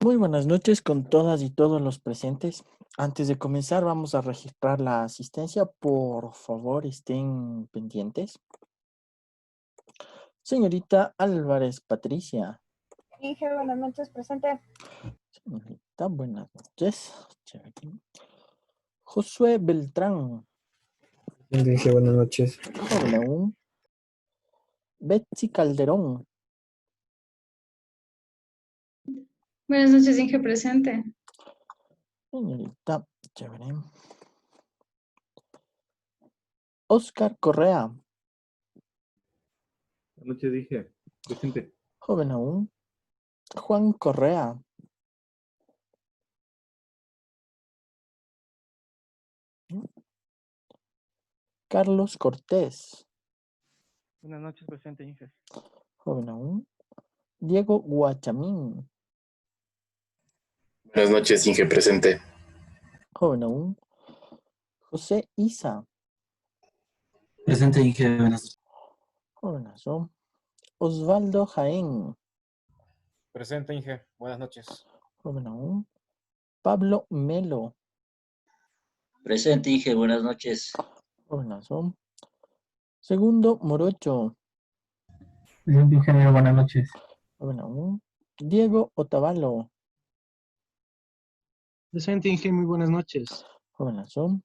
Muy buenas noches con todas y todos los presentes. Antes de comenzar, vamos a registrar la asistencia. Por favor, estén pendientes. Señorita Álvarez Patricia. Inge, buenas noches, presente. Señorita, buenas noches. Josué Beltrán. Dije buenas noches. Joven aún. Betsy Calderón. Buenas noches, Inge, presente. Señorita, chévere. Oscar Correa. Buenas noches, dije. Presente. Joven aún. Juan Correa. Carlos Cortés. Buenas noches, presente, Inge. Joven aún. Diego Guachamín. Buenas noches, Inge, presente. Joven aún. José Isa. Presente, Inge. Buenas noches. Jovenazo. Osvaldo Jaén. Presente, Inge. Buenas noches. Joven aún. Pablo Melo. Presente, Inge. Buenas noches. Jovenazo. Segundo Morocho. Presente, ingeniero. Buenas noches. Joven aún. Diego Otavalo. Presente, Inge. Muy buenas noches. Jovenazo.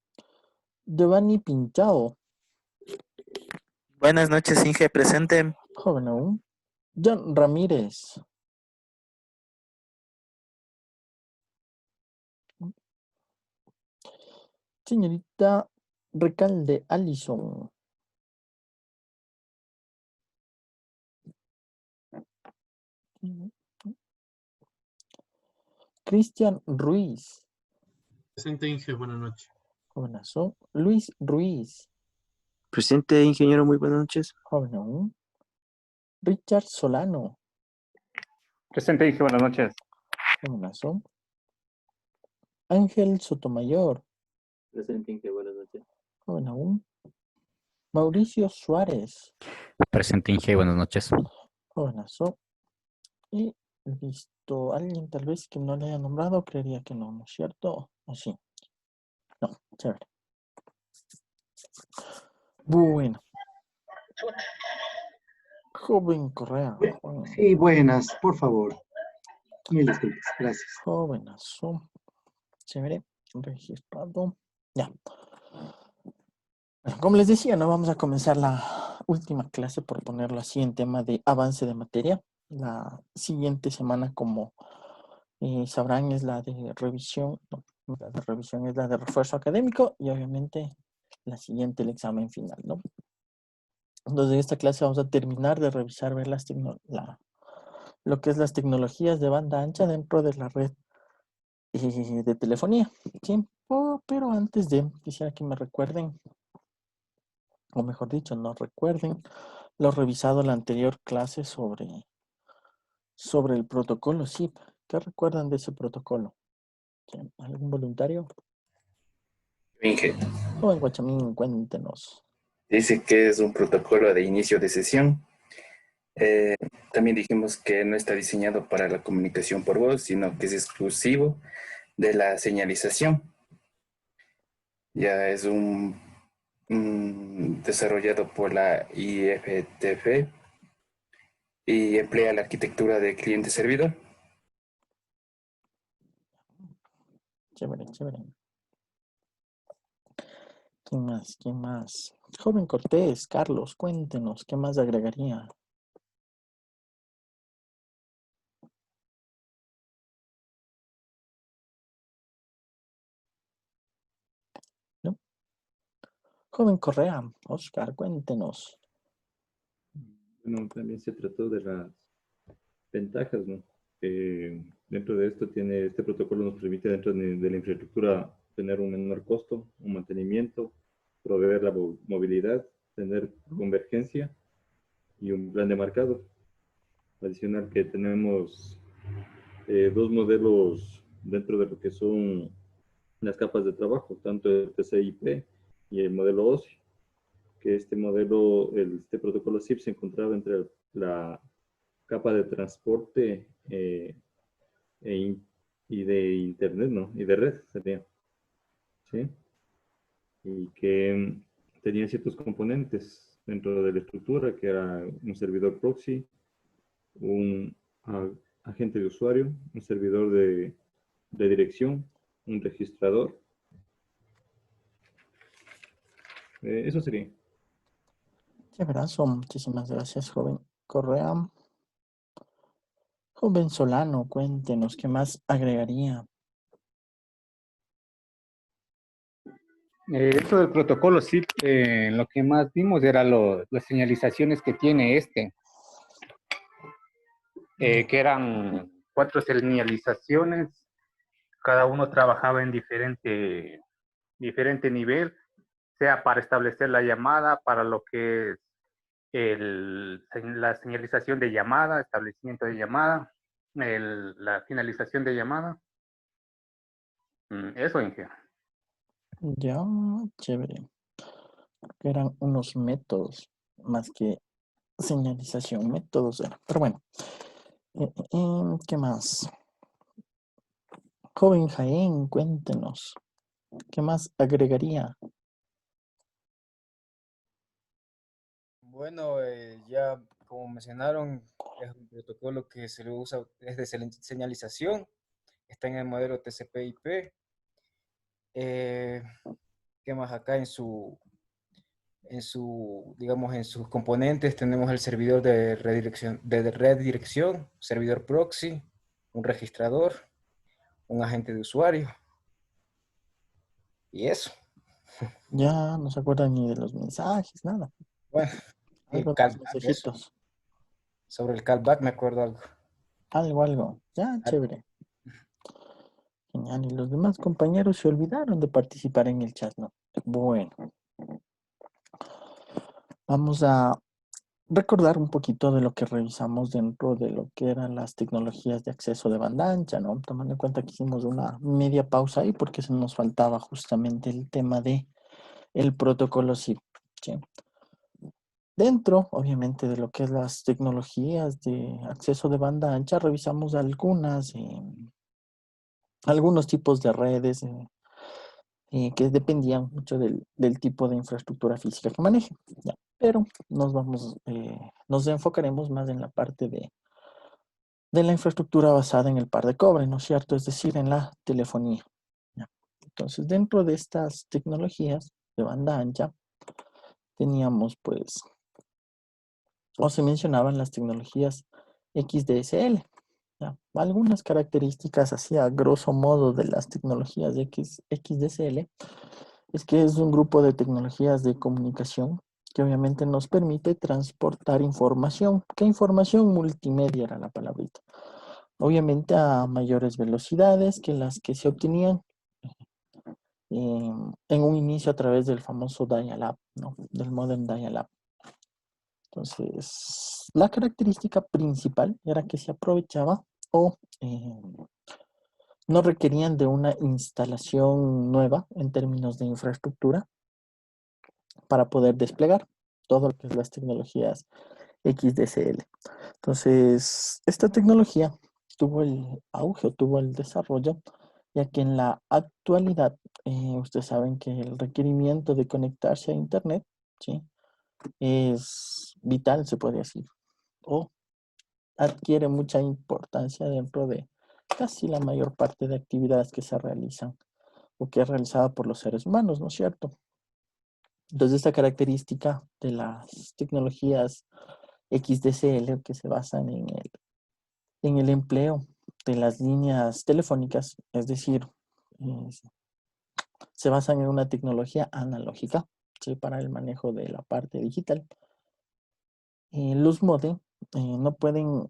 Giovanni Pinchao. Buenas noches, Inge, presente. Joven aún. John Ramírez. Señorita Recalde Allison. Cristian Ruiz. Presente, Inge. Buenas noches. Jovenazo. Luis Ruiz. Presente, ingeniero. Muy buenas noches. Joven aún. Richard Solano. Presente, Inge. Buenas noches. Jovenazo. Ángel Sotomayor. Presente, Inge. Buenas noches. Joven aún. Mauricio Suárez. Presente, Inge. Buenas noches. Jovenazo. Y visto alguien tal vez que no le haya nombrado, creería que no, ¿no es cierto? ¿O sí? No, chévere. Bueno. Joven Correa. Sí, buenas, por favor. Mil disculpas, gracias. Jovenazo. Chévere. Registrado. Ya. Bueno, como les decía, no vamos a comenzar la última clase, por ponerlo así, en tema de avance de materia. La siguiente semana, como sabrán, es la de revisión. No, la de revisión es la de refuerzo académico y obviamente la siguiente el examen final, ¿no? Entonces, en esta clase vamos a terminar de revisar, ver lo que es las tecnologías de banda ancha dentro de la red de telefonía, ¿sí? Pero antes de, quisiera que me recuerden, o mejor dicho, no recuerden lo revisado en la anterior clase sobre el protocolo SIP. ¿Qué recuerdan de ese protocolo? ¿Algún voluntario? Inge. Joven Guachamín, cuéntenos. Dice que es un protocolo de inicio de sesión. También dijimos que no está diseñado para la comunicación por voz, sino que es exclusivo de la señalización. Ya es un desarrollado por la IFTF y emplea la arquitectura de cliente-servidor. Chévere, chévere. ¿Quién más? ¿Quién más? Joven Cortés, Carlos, cuéntenos, ¿qué más agregaría? ¿No? Joven Correa, Oscar, cuéntenos. Bueno, también se trató de las ventajas, ¿no? Dentro de esto este protocolo nos permite dentro de la infraestructura tener un menor costo, un mantenimiento, proveer la movilidad, tener convergencia y un plan de marcado. Adicional que tenemos dos modelos dentro de lo que son las capas de trabajo, tanto el TCP/IP y el modelo OSI, que este protocolo SIP se encontraba entre la capa de transporte y de internet, ¿no? Y de red sería, ¿sí? Y que tenía ciertos componentes dentro de la estructura, que era un servidor proxy, un agente de usuario, un servidor de dirección, un registrador. Eso sería. Chéverazo, muchísimas gracias, joven Correa. Joven Solano, cuéntenos, ¿qué más agregaría? Dentro del protocolo SIP, lo que más vimos era las señalizaciones que tiene que eran 4 señalizaciones, cada uno trabajaba en diferente nivel, sea para establecer la llamada, para lo que es la señalización de llamada, establecimiento de llamada, la finalización de llamada. Eso, Inge. Ya, chévere. Que eran unos métodos más que señalización, métodos eran. Pero bueno, ¿qué más? Joven Jaén, cuéntenos, ¿qué más agregaría? Bueno, ya como mencionaron, es un protocolo que se lo usa, es de señalización, está en el modelo TCP/IP. ¿Qué más acá digamos, en sus componentes tenemos el servidor de redirección, servidor proxy, un registrador, un agente de usuario y eso. Ya no se acuerdan ni de los mensajes, nada. Bueno, Algo de los callback, eso. mensajitos. Sobre el callback me acuerdo algo. Algo. Ya, chévere. Genial. Y los demás compañeros se olvidaron de participar en el chat, ¿no? Bueno. Vamos a recordar un poquito de lo que revisamos dentro de lo que eran las tecnologías de acceso de banda ancha, ¿no? Tomando en cuenta que hicimos una media pausa ahí porque se nos faltaba justamente el tema de el protocolo SIP, ¿sí? Dentro, obviamente, de lo que es las tecnologías de acceso de banda ancha, revisamos algunos tipos de redes que dependían mucho del tipo de infraestructura física que maneje. ¿Ya? Pero nos enfocaremos más en la parte de la infraestructura basada en el par de cobre, ¿no es cierto? Es decir, en la telefonía. ¿Ya? Entonces, dentro de estas tecnologías de banda ancha, teníamos pues, o se mencionaban las tecnologías XDSL. ¿Ya? Algunas características así a grosso modo de las tecnologías de XDSL es que es un grupo de tecnologías de comunicación que obviamente nos permite transportar información. ¿Qué información? Multimedia era la palabrita. Obviamente a mayores velocidades que las que se obtenían en un inicio a través del famoso dial-up, ¿no? Del modem dial-up. Entonces, la característica principal era que se aprovechaba o no requerían de una instalación nueva en términos de infraestructura para poder desplegar todo lo que es las tecnologías XDSL. Entonces, esta tecnología tuvo el auge o tuvo el desarrollo, ya que en la actualidad, ustedes saben que el requerimiento de conectarse a Internet, ¿sí? Es vital, se puede decir, o adquiere mucha importancia dentro de casi la mayor parte de actividades que se realizan o que es realizada por los seres humanos, ¿no es cierto? Entonces, esta característica de las tecnologías XDSL que se basan en el empleo de las líneas telefónicas, es decir, se basan en una tecnología analógica, ¿sí? Para el manejo de la parte digital. Los modem no pueden,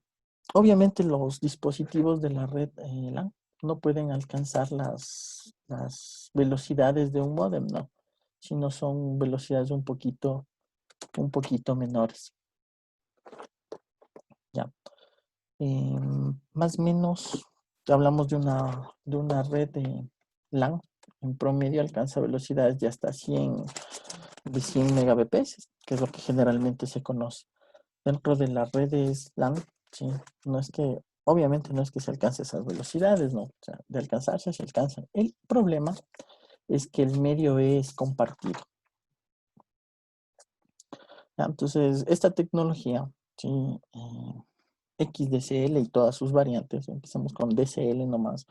obviamente los dispositivos de la red LAN no pueden alcanzar las velocidades de un modem, ¿no? Sino son velocidades un poquito menores. Ya. Más o menos hablamos de una red de LAN. En promedio alcanza velocidades de hasta 100 megabps, que es lo que generalmente se conoce. Dentro de las redes LAN, ¿sí? No es que Obviamente no es que se alcance esas velocidades, no. O sea, de alcanzarse se alcanzan. El problema es que el medio es compartido. ¿Ya? Entonces, esta tecnología, ¿sí? XDSL y todas sus variantes, empecemos con DSL nomás,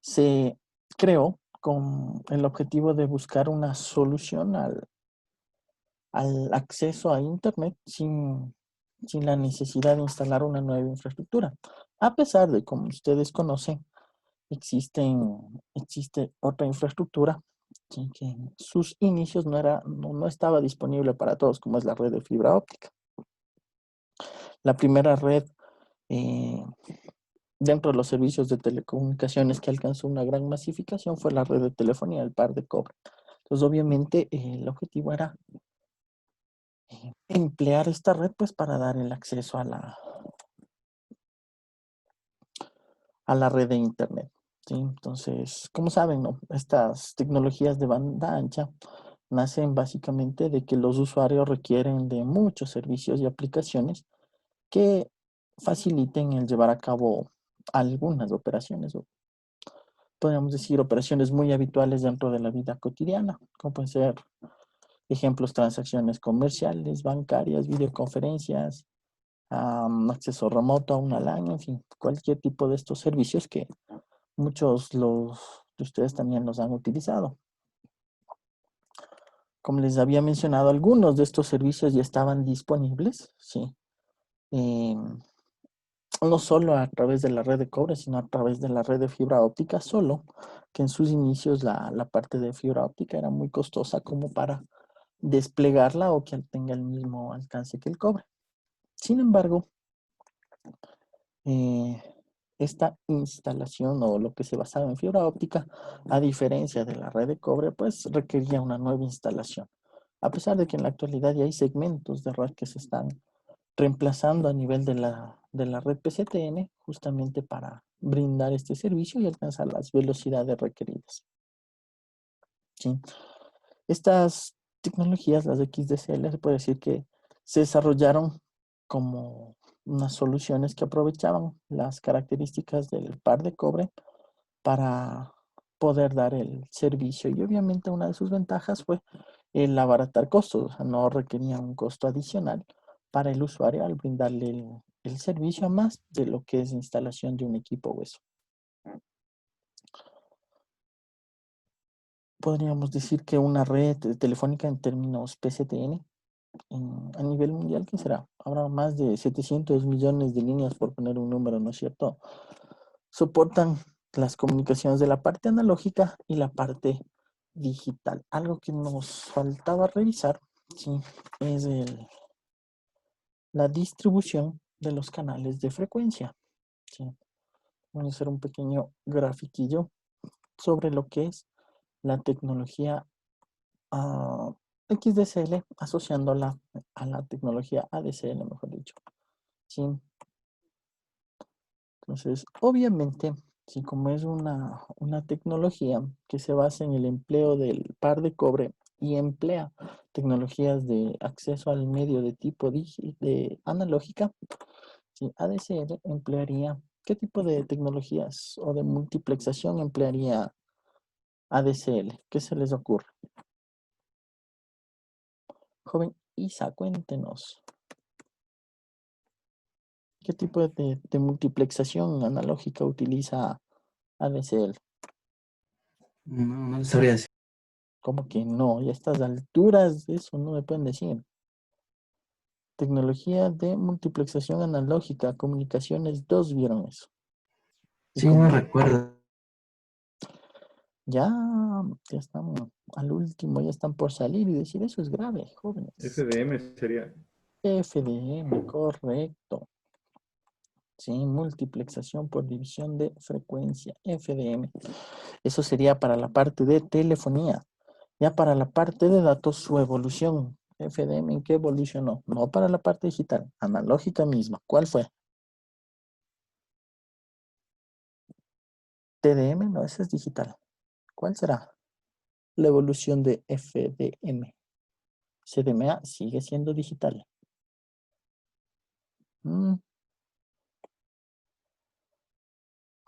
se creó con el objetivo de buscar una solución al acceso a Internet sin la necesidad de instalar una nueva infraestructura. A pesar de, como ustedes conocen, existe otra infraestructura, ¿sí? Que en sus inicios no estaba disponible para todos, como es la red de fibra óptica. La primera red dentro de los servicios de telecomunicaciones que alcanzó una gran masificación fue la red de telefonía, el par de cobre. Entonces, obviamente, el objetivo era emplear esta red pues para dar el acceso a la red de Internet. ¿Sí? Entonces, como saben, ¿no? Estas tecnologías de banda ancha nacen básicamente de que los usuarios requieren de muchos servicios y aplicaciones que faciliten el llevar a cabo algunas operaciones, o podríamos decir operaciones muy habituales dentro de la vida cotidiana, como pueden ser ejemplos, transacciones comerciales, bancarias, videoconferencias, acceso remoto a una LAN, en fin, cualquier tipo de estos servicios que muchos de ustedes también los han utilizado. Como les había mencionado, algunos de estos servicios ya estaban disponibles, ¿sí? No solo a través de la red de cobre, sino a través de la red de fibra óptica, solo que en sus inicios la parte de fibra óptica era muy costosa como para desplegarla o que tenga el mismo alcance que el cobre. Sin embargo, esta instalación o lo que se basaba en fibra óptica, a diferencia de la red de cobre, pues requería una nueva instalación. A pesar de que en la actualidad ya hay segmentos de red que se están reemplazando a nivel de la red PCTN, justamente para brindar este servicio y alcanzar las velocidades requeridas. ¿Sí? Estas tecnologías, las XDSL, se puede decir que se desarrollaron como unas soluciones que aprovechaban las características del par de cobre para poder dar el servicio. Y obviamente una de sus ventajas fue el abaratar costos, o sea, no requería un costo adicional para el usuario al brindarle el servicio a más de lo que es instalación de un equipo o eso. Podríamos decir que una red telefónica en términos PCTN a nivel mundial, ¿qué será? Habrá más de 700 millones de líneas, por poner un número, ¿no es cierto? Soportan las comunicaciones de la parte analógica y la parte digital. Algo que nos faltaba revisar, ¿sí? Es la distribución de los canales de frecuencia. ¿Sí? Vamos a hacer un pequeño grafiquillo sobre lo que es la tecnología XDSL asociándola a la tecnología ADSL, mejor dicho. ¿Sí? Entonces, obviamente, sí, como es una tecnología que se basa en el empleo del par de cobre y emplea tecnologías de acceso al medio de tipo de analógica, ¿sí? ADSL emplearía, ¿qué tipo de tecnologías o de multiplexación emplearía ADSL? ¿Qué se les ocurre? Joven Isa, cuéntenos. ¿Qué tipo de multiplexación analógica utiliza ADSL? No sabría decir. ¿Cómo que no? Y a estas alturas eso no me pueden decir. Tecnología de multiplexación analógica, comunicaciones 2, ¿vieron eso? Y Sí, como no recuerdo. ya están al último, ya están por salir y decir eso es grave, jóvenes. FDM sería. FDM, correcto. Sí, multiplexación por división de frecuencia, FDM. Eso sería para la parte de telefonía. Ya para la parte de datos, su evolución. FDM, ¿en qué evolucionó? No para la parte digital, analógica misma. ¿Cuál fue? TDM, no, ese es digital. ¿Cuál será la evolución de FDM? CDMA sigue siendo digital.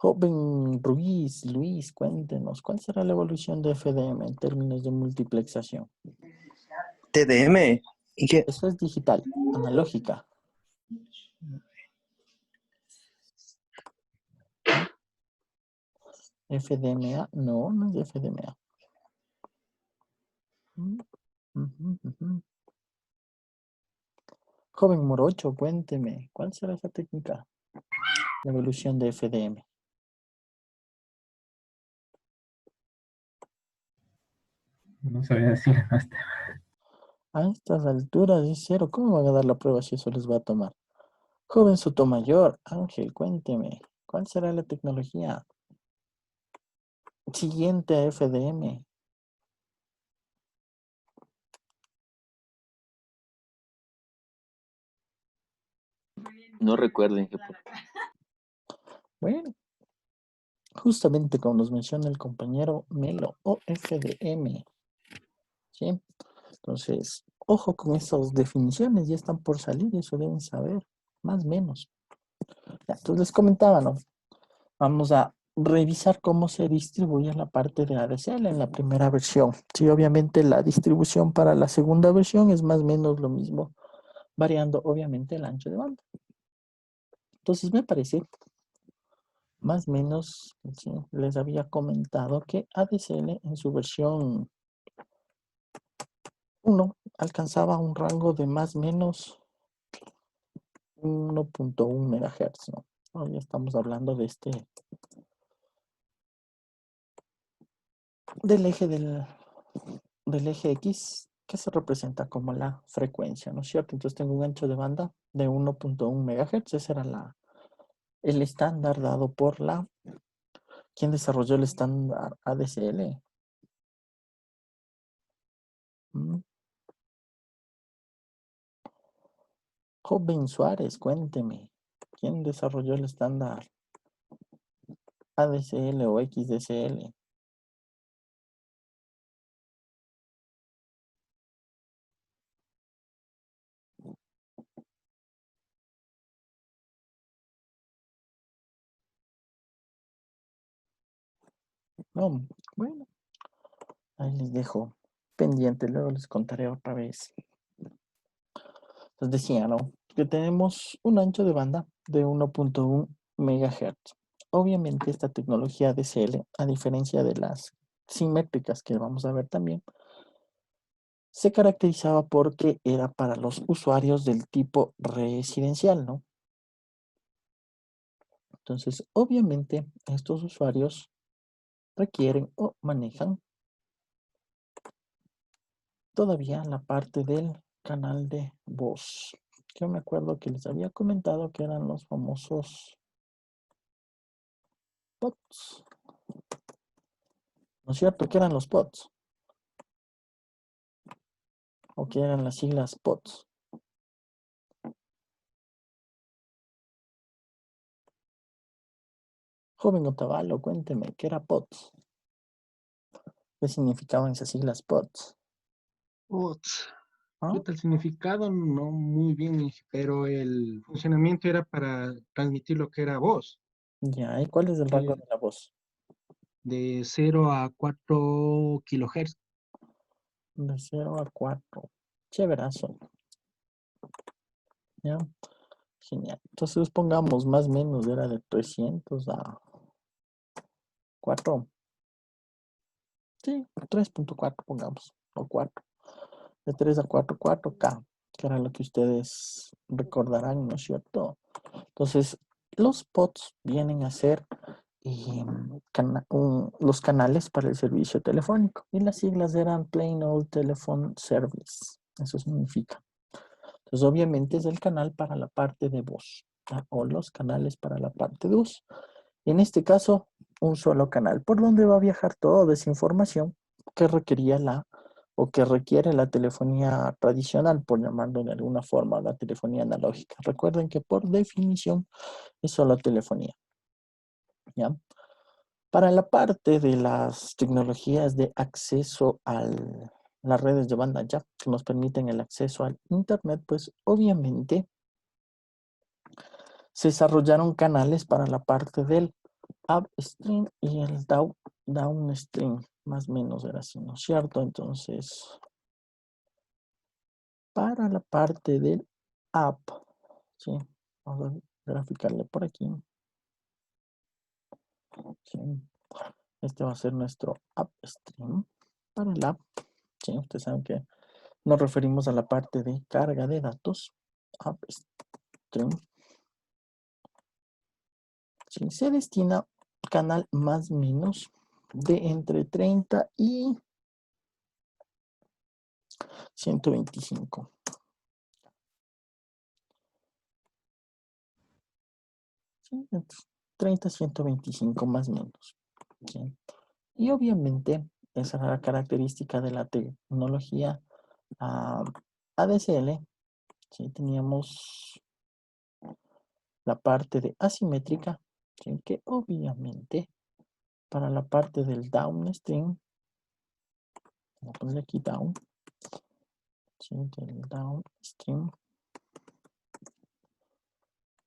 Joven Ruiz, Luis, cuéntenos, ¿cuál será la evolución de FDM en términos de multiplexación? TDM. ¿Y qué? Eso es digital, analógica. FDMA, no, no es de FDMA. Joven Morocho, cuénteme, ¿cuál será esa técnica? La evolución de FDM. No sabía decir hasta. A estas alturas es cero. ¿Cómo van a dar la prueba si eso les va a tomar? Joven Sotomayor, Ángel, cuénteme, ¿cuál será la tecnología siguiente a FDM? No recuerdo, Inge. Bueno, justamente como nos menciona el compañero Melo, o FDM. ¿Sí? Entonces, ojo con esas definiciones, ya están por salir, eso deben saber, más o menos. Ya, entonces les comentaba, ¿no? Vamos a revisar cómo se distribuye la parte de ADSL en la primera versión. Sí, obviamente la distribución para la segunda versión es más o menos lo mismo, variando obviamente el ancho de banda. Entonces me parece, más o menos, ¿sí? Les había comentado que ADSL en su versión 1 alcanzaba un rango de más o menos 1.1 MHz, ¿no? Hoy estamos hablando de del eje X, que se representa como la frecuencia, ¿no es cierto? Entonces tengo un ancho de banda de 1.1 MHz, ese era el estándar dado por ¿quién desarrolló el estándar ADSL? Joven Suárez, cuénteme, ¿quién desarrolló el estándar ADSL o XDSL? No, bueno, ahí les dejo pendiente, luego les contaré otra vez. Les decía, ¿no? Que tenemos un ancho de banda de 1.1 MHz. Obviamente esta tecnología ADSL, a diferencia de las simétricas que vamos a ver también, se caracterizaba porque era para los usuarios del tipo residencial, ¿no? Entonces, obviamente, estos usuarios requieren o manejan todavía la parte del canal de voz. Yo me acuerdo que les había comentado que eran los famosos POTS. ¿No es cierto? ¿Qué eran los POTS? ¿O qué eran las siglas POTS? Joven Otavalo, cuénteme, ¿qué era POTS? ¿Qué significaban esas siglas POTS? POTS. ¿Ah? El significado no muy bien, Inge, pero el funcionamiento era para transmitir lo que era voz, Ya, ¿y cuál es el rango de la voz? de 0 a 4 kilohertz. De 0 a 4. Chéverazo. Ya, genial. Entonces pongamos más o menos, era de 300 a 4. Sí, 3.4 pongamos, o 4. De 3 a 4, 4K, que era lo que ustedes recordarán, ¿no es cierto? Entonces, los POTS vienen a ser los canales para el servicio telefónico. Y las siglas eran Plain Old Telephone Service. Eso significa. Entonces, obviamente es el canal para la parte de voz, ¿ya? O los canales para la parte de voz. En este caso, un solo canal por donde va a viajar toda esa información que requería o que requiere la telefonía tradicional, por llamarlo de alguna forma, la telefonía analógica. Recuerden que por definición es solo telefonía, ¿ya? Para la parte de las tecnologías de acceso a las redes de banda ancha, que nos permiten el acceso al Internet, pues obviamente se desarrollaron canales para la parte del upstream y el downstream. Más o menos era así, ¿no es cierto? Entonces, para la parte del up, ¿sí? Vamos a graficarle por aquí. ¿Sí? Este va a ser nuestro upstream. Para el up, ¿sí? Ustedes saben que nos referimos a la parte de carga de datos. Upstream. ¿Sí? Se destina canal más o menos de entre 30 y 125. ¿Sí? Entre 30 a 125 más o menos. ¿Sí? Y obviamente esa es la característica de la tecnología ADSL. ¿Sí? Teníamos la parte de asimétrica, ¿sí? Que obviamente para la parte del downstream, voy a poner aquí down, ¿sí? Del downstream,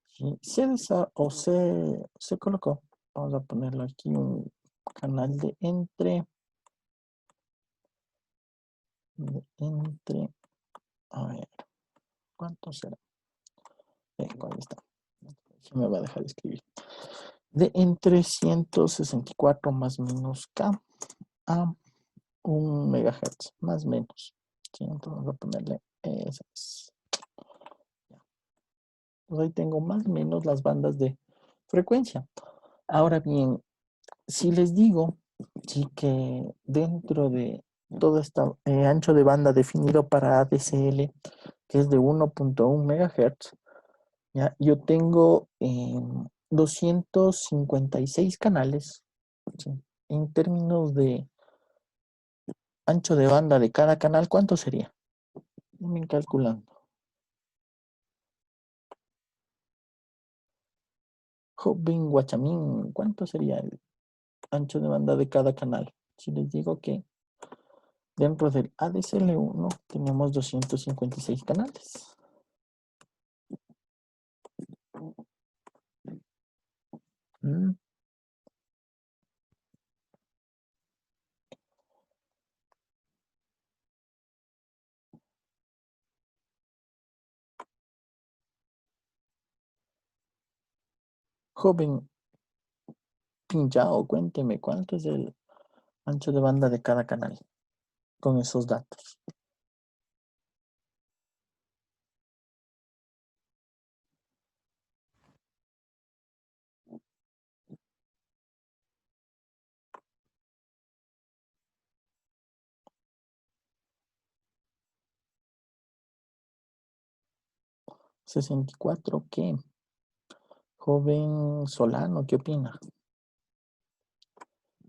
¿sí? Se colocó, vamos a ponerlo aquí, un canal de entre, a ver, ¿cuánto será? ¿Cuál está? Se me va a dejar de escribir. De entre 164 más menos K a 1 megahertz, más menos. ¿Sí? Entonces vamos a ponerle esas. Pues ahí tengo más o menos las bandas de frecuencia. Ahora bien, si les digo sí, que dentro de todo este ancho de banda definido para ADSL, que es de 1.1 MHz, ¿ya? Yo tengo 256 canales, ¿sí? En términos de ancho de banda de cada canal, ¿cuánto sería? Ven calculando. Joven Guachamín, ¿cuánto sería el ancho de banda de cada canal? Si les digo que dentro del ADSL1 tenemos 256 canales. ¿Mm? Joven Pinchao, cuénteme, ¿cuánto es el ancho de banda de cada canal con esos datos? ¿64 qué? Joven Solano, ¿qué opina?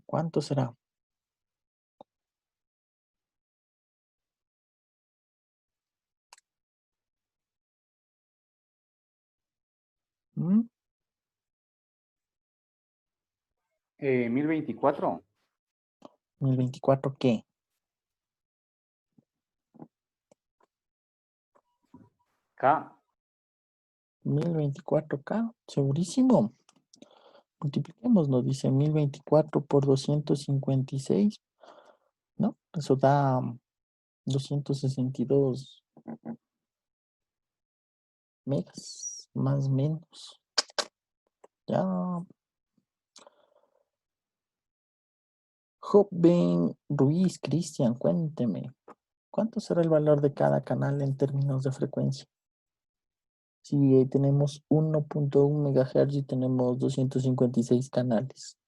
¿Cuánto será? ¿Mm? 1024. ¿1024 qué? K. 1024K, segurísimo. Multipliquemos, nos dice 1024 por 256, ¿no? Eso da 262 megas, más o menos. Ya. Joven Ruiz, Cristian, cuénteme, ¿cuánto será el valor de cada canal en términos de frecuencia? Si tenemos 1.1 MHz y tenemos 256 canales.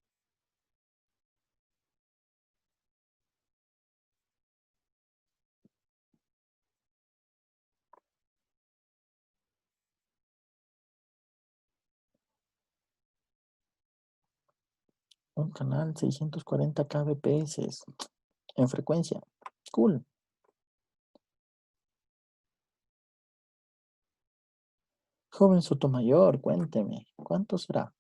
Un canal 640 kbps en frecuencia. Cool. Joven Sotomayor, cuénteme, ¿cuánto será?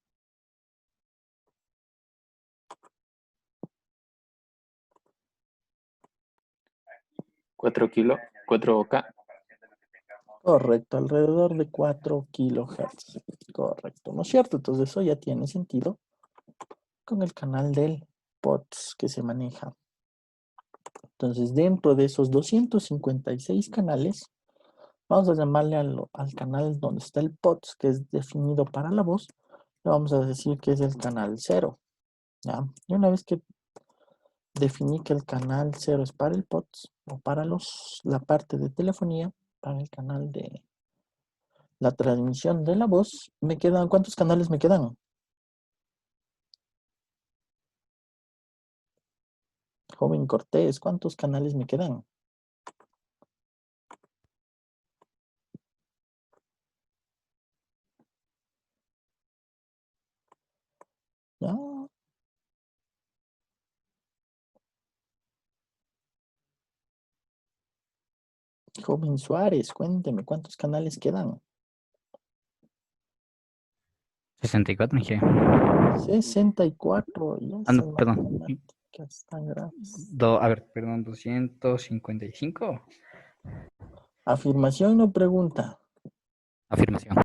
¿4K? Correcto, alrededor de 4 kilohertz. Correcto, ¿no es cierto? Entonces eso ya tiene sentido. con el canal del POTS que se maneja. Entonces, dentro de esos 256 canales, vamos a llamarle al canal donde está el POTS, que es definido para la voz, le vamos a decir que es el canal 0. ¿Ya? Y una vez que definí que el canal 0 es para el POTS, o para la parte de telefonía, para el canal de la transmisión de la voz, me quedan, ¿cuántos canales me quedan? Joven Cortés, ¿cuántos canales me quedan? ¿Ya? Joven Suárez, cuénteme, ¿cuántos canales quedan? 64, Inge. 64, ya Ah, no, esas perdón. matemáticas tan graves. A ver, perdón, 255. Afirmación no pregunta. Afirmación.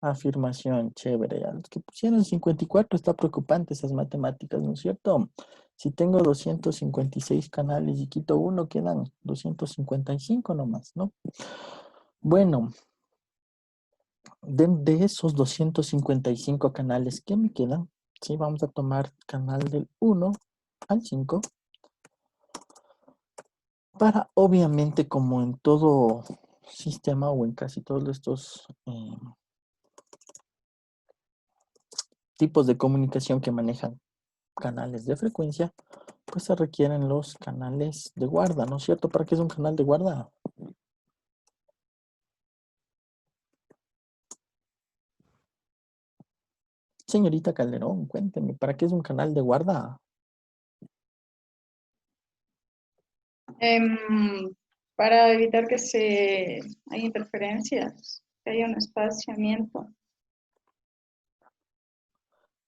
Afirmación, chévere. A los que pusieron 54 está preocupante esas matemáticas, ¿no es cierto? Si tengo 256 canales y quito uno, quedan 255 nomás, ¿no? Bueno, de esos 255 canales que me quedan, sí, vamos a tomar canal del 1 al 5 para, obviamente, como en todo sistema o en casi todos estos tipos de comunicación que manejan canales de frecuencia, pues se requieren los canales de guarda, ¿no es cierto? ¿Para qué es un canal de guarda? Señorita Calderón, cuénteme, ¿para qué es un canal de guarda? Para evitar que haya interferencias, que haya un espaciamiento.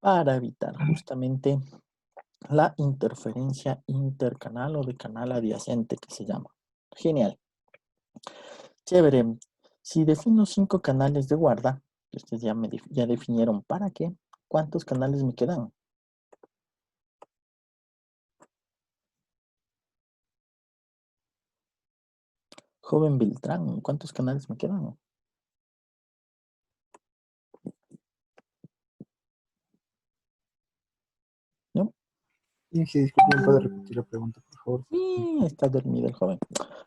Para evitar justamente la interferencia intercanal o de canal adyacente que se llama. Genial. Chévere. Si defino 5 canales de guarda, ustedes ya definieron para qué, ¿cuántos canales me quedan? Joven Beltrán, ¿cuántos canales me quedan? ¿No? Inge, disculpe, ¿me puede repetir la pregunta, por favor? Sí, está dormido el joven.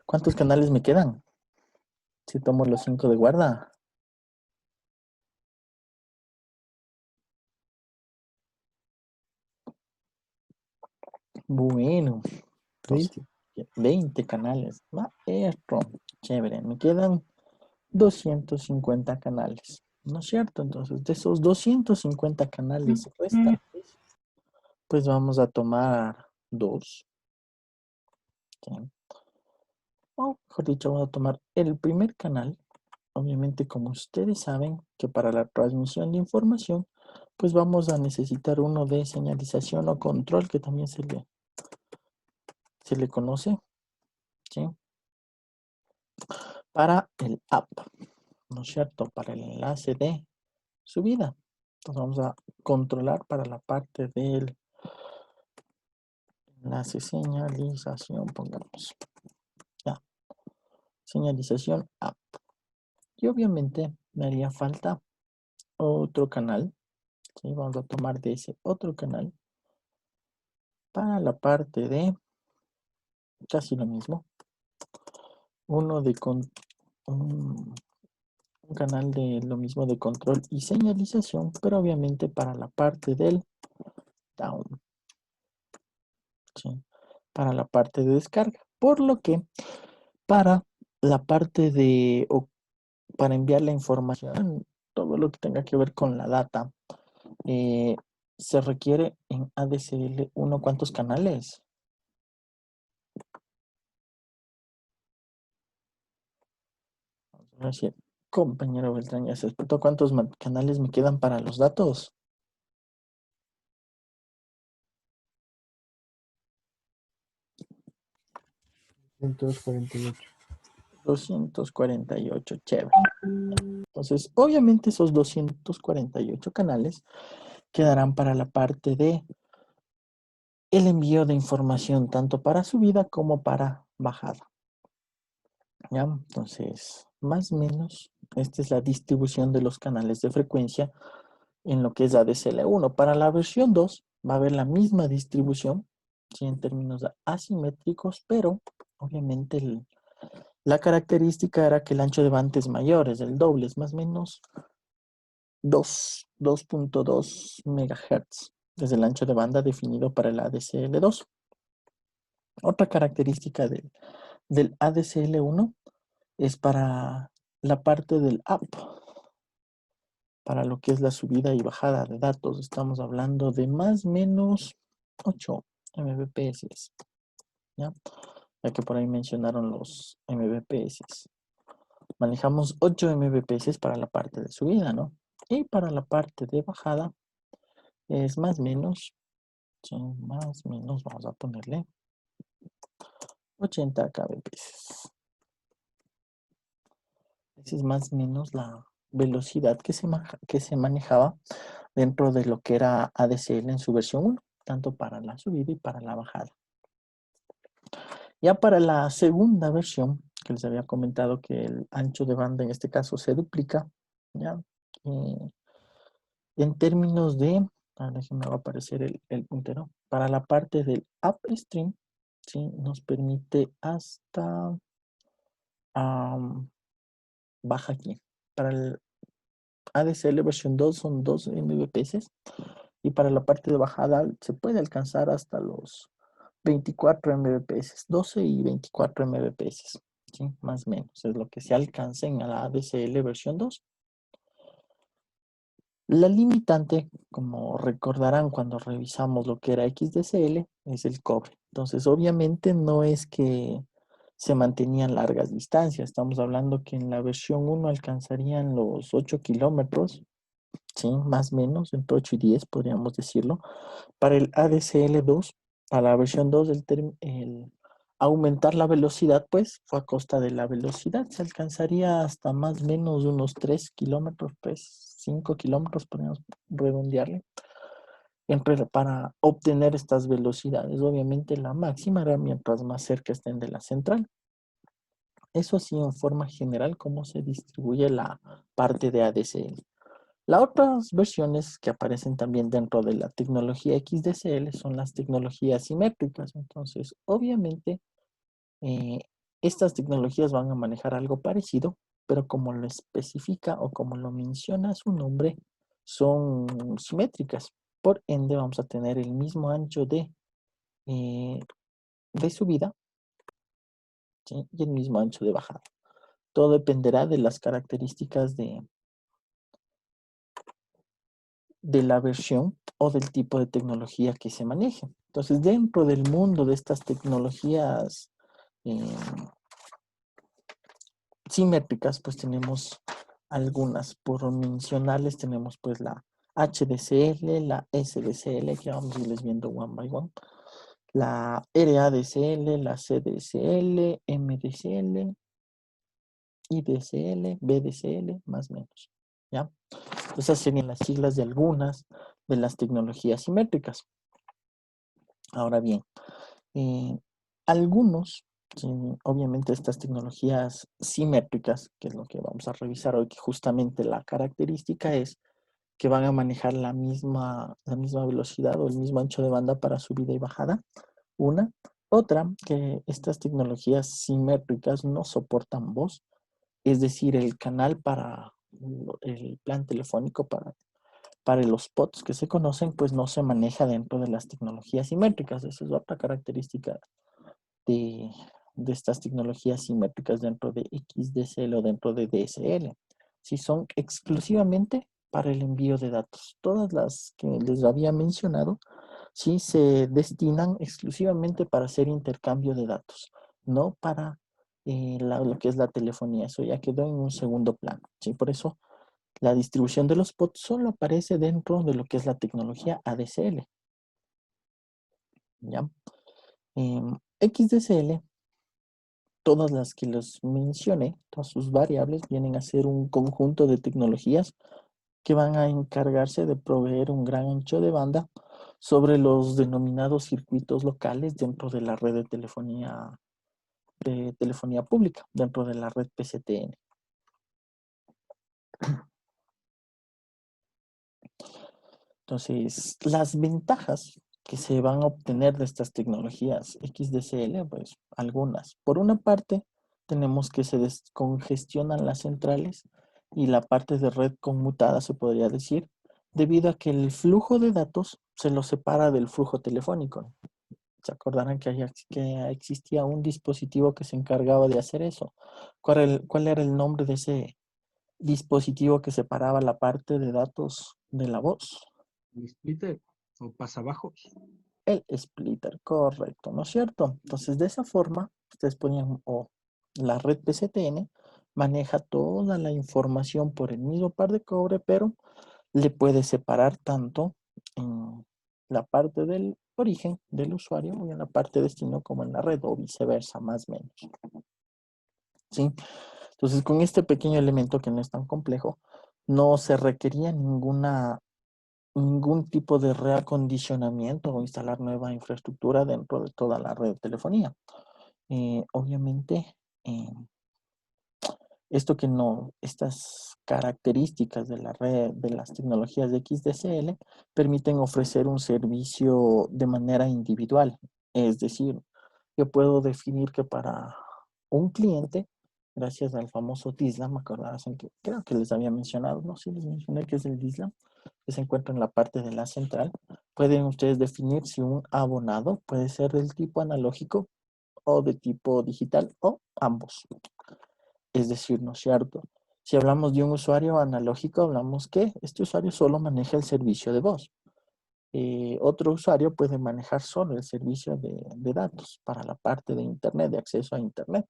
¿Cuántos canales me quedan? Si tomo los 5 de guarda. Bueno, 20 canales. Maestro, chévere. Me quedan 250 canales. ¿No es cierto? Entonces, de esos 250 canales restantes, pues vamos a tomar 2. O mejor dicho, vamos a tomar el primer canal. Obviamente, como ustedes saben, que para la transmisión de información, pues vamos a necesitar uno de señalización o control, que también se le conoce, ¿sí? Para el app, ¿no es cierto? Para el enlace de subida. Entonces vamos a controlar para la parte del enlace señalización, pongamos. Ya. Señalización app. Y obviamente me haría falta otro canal. ¿Sí? Vamos a tomar de ese otro canal para la parte de casi lo mismo. Uno de un canal de lo mismo de control y señalización, pero obviamente para la parte del down. ¿Sí? Para la parte de descarga. Por lo que para la parte de, o para enviar la información, todo lo que tenga que ver con la data, se requiere en ADSL ¿cuántos canales? Vamos a ver si el compañero Beltrán ya se explico cuántos canales me quedan para los datos. 248. 248, chévere. Entonces, obviamente esos 248 canales quedarán para la parte de el envío de información tanto para subida como para bajada. ¿Ya? Entonces, más o menos, esta es la distribución de los canales de frecuencia en lo que es ADSL1. Para la versión 2 va a haber la misma distribución, ¿sí? En términos asimétricos, pero obviamente la característica era que el ancho de banda es mayor, es el doble, es más o menos 2.2 MHz. Es el ancho de banda definido para el ADSL2. Otra característica del ADSL1 es para la parte del app. Para lo que es la subida y bajada de datos, estamos hablando de más o menos 8 Mbps. ¿Ya? Ya que por ahí mencionaron los Mbps. Manejamos 8 Mbps para la parte de subida, ¿no? Y para la parte de bajada es más o menos, sí, más o menos, vamos a ponerle 80 kbps. Esa es más o menos la velocidad que se manejaba dentro de lo que era ADSL en su versión 1, tanto para la subida y para la bajada. Ya para la segunda versión, que les había comentado que el ancho de banda en este caso se duplica, ¿ya? En términos de, déjenme va a aparecer el puntero, para la parte del upstream, ¿sí? Nos permite hasta, baja aquí, para el ADSL versión 2 son 2 Mbps y para la parte de bajada se puede alcanzar hasta los 24 Mbps, 12 y 24 Mbps, ¿sí? Más o menos, es lo que se alcanza en la ADSL versión 2. La limitante, como recordarán cuando revisamos lo que era XDSL, es el cobre. Entonces, obviamente no es que se mantenían largas distancias. Estamos hablando que en la versión 1 alcanzarían los 8 kilómetros, ¿sí? Más o menos, entre 8 y 10 podríamos decirlo. Para el ADSL2, para la versión 2, el aumentar la velocidad, pues, fue a costa de la velocidad. Se alcanzaría hasta más o menos unos 3 kilómetros, pues, 5 kilómetros, podríamos redondearle, para obtener estas velocidades. Obviamente la máxima era mientras más cerca estén de la central. Eso sí, en forma general, cómo se distribuye la parte de ADSL. Las otras versiones que aparecen también dentro de la tecnología XDSL son las tecnologías simétricas. Entonces, obviamente, estas tecnologías van a manejar algo parecido, pero como lo especifica o como lo menciona su nombre, son simétricas. Por ende, vamos a tener el mismo ancho de subida, ¿sí? Y el mismo ancho de bajada. Todo dependerá de las características de la versión o del tipo de tecnología que se maneje. Entonces, dentro del mundo de estas tecnologías simétricas, pues tenemos algunas. Por mencionarles, tenemos pues la HDCL, la SDCL, que vamos a irles viendo one by one, la RADCL, la CDCL, MDCL, IDCL, BDCL, más o menos, ¿ya? Esas serían las siglas de algunas de las tecnologías simétricas. Ahora bien, algunos, sí, obviamente estas tecnologías simétricas, que es lo que vamos a revisar hoy, que justamente la característica es que van a manejar la misma velocidad o el mismo ancho de banda para subida y bajada. Una. Otra, que estas tecnologías simétricas no soportan voz, es decir, el canal para el plan telefónico, para los POTS que se conocen, pues no se maneja dentro de las tecnologías simétricas. Esa es otra característica de estas tecnologías simétricas dentro de XDSL o dentro de DSL. Si son exclusivamente para el envío de datos. Todas las que les había mencionado, sí se destinan exclusivamente para hacer intercambio de datos, no para lo que es la telefonía. Eso ya quedó en un segundo plano, ¿sí? Por eso la distribución de los POTS solo aparece dentro de lo que es la tecnología ADSL. ¿Ya? XDSL, todas las que les mencioné, todas sus variables, vienen a ser un conjunto de tecnologías que van a encargarse de proveer un gran ancho de banda sobre los denominados circuitos locales dentro de la red de telefonía pública, dentro de la red PCTN. Entonces, las ventajas que se van a obtener de estas tecnologías XDSL, pues algunas. Por una parte, tenemos que se descongestionan las centrales y la parte de red conmutada, se podría decir, debido a que el flujo de datos se lo separa del flujo telefónico. Se acordarán que existía un dispositivo que se encargaba de hacer eso. ¿Cuál era el nombre de ese dispositivo que separaba la parte de datos de la voz? ¿El splitter o pasabajos? El splitter, correcto, ¿no es cierto? Entonces, de esa forma, ustedes ponían, la red PCTN maneja toda la información por el mismo par de cobre, pero le puede separar tanto en la parte del origen del usuario y en la parte de destino como en la red, o viceversa, más o menos. ¿Sí? Entonces, con este pequeño elemento que no es tan complejo, no se requería ningún tipo de reacondicionamiento o instalar nueva infraestructura dentro de toda la red de telefonía. Obviamente, estas características de la red, de las tecnologías de XDSL, permiten ofrecer un servicio de manera individual. Es decir, yo puedo definir que para un cliente, gracias al famoso DISLAM, me acordarás en que creo que les había mencionado, no sé si les mencioné que es el DISLAM, que se encuentra en la parte de la central. Pueden ustedes definir si un abonado puede ser del tipo analógico o de tipo digital o ambos. Es decir, ¿no es cierto? Si hablamos de un usuario analógico, hablamos que este usuario solo maneja el servicio de voz. Otro usuario puede manejar solo el servicio de datos para la parte de Internet, de acceso a Internet.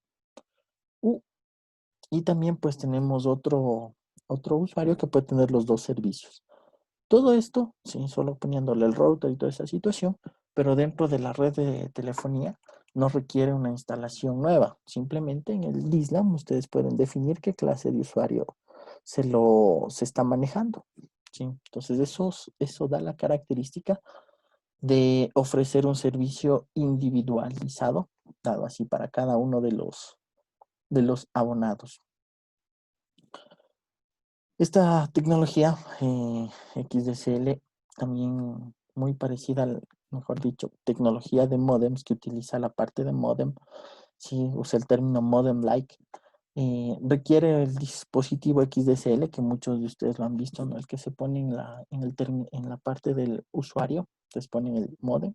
Y también pues tenemos otro usuario que puede tener los dos servicios. Todo esto, sí, solo poniéndole el router y toda esa situación, pero dentro de la red de telefonía no requiere una instalación nueva. Simplemente en el DISLAM ustedes pueden definir qué clase de usuario se está manejando. ¿Sí? Entonces eso da la característica de ofrecer un servicio individualizado, dado así para cada uno de los abonados. Esta tecnología XDSL, también muy parecida mejor dicho, tecnología de modems que utiliza la parte de modem, sí, usa el término modem-like, requiere el dispositivo XDSL, que muchos de ustedes lo han visto, ¿no? El que se pone en la parte del usuario, les ponen el modem,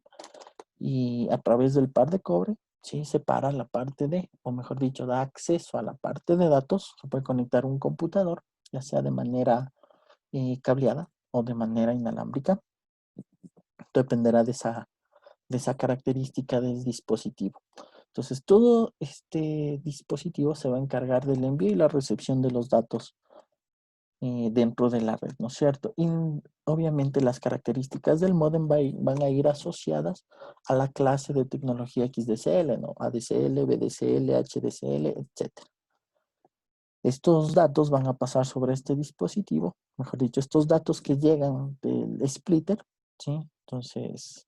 y a través del par de cobre, sí, separa la parte o mejor dicho, da acceso a la parte de datos. Se puede conectar un computador, ya sea de manera cableada o de manera inalámbrica. Dependerá de esa característica del dispositivo. Entonces, todo este dispositivo se va a encargar del envío y la recepción de los datos dentro de la red, ¿no es cierto? Y obviamente las características del módem van a ir asociadas a la clase de tecnología XDSL, ¿no? ADSL, VDSL, HDSL, etc. Estos datos van a pasar sobre este dispositivo, mejor dicho, estos datos que llegan del splitter, ¿sí? Entonces,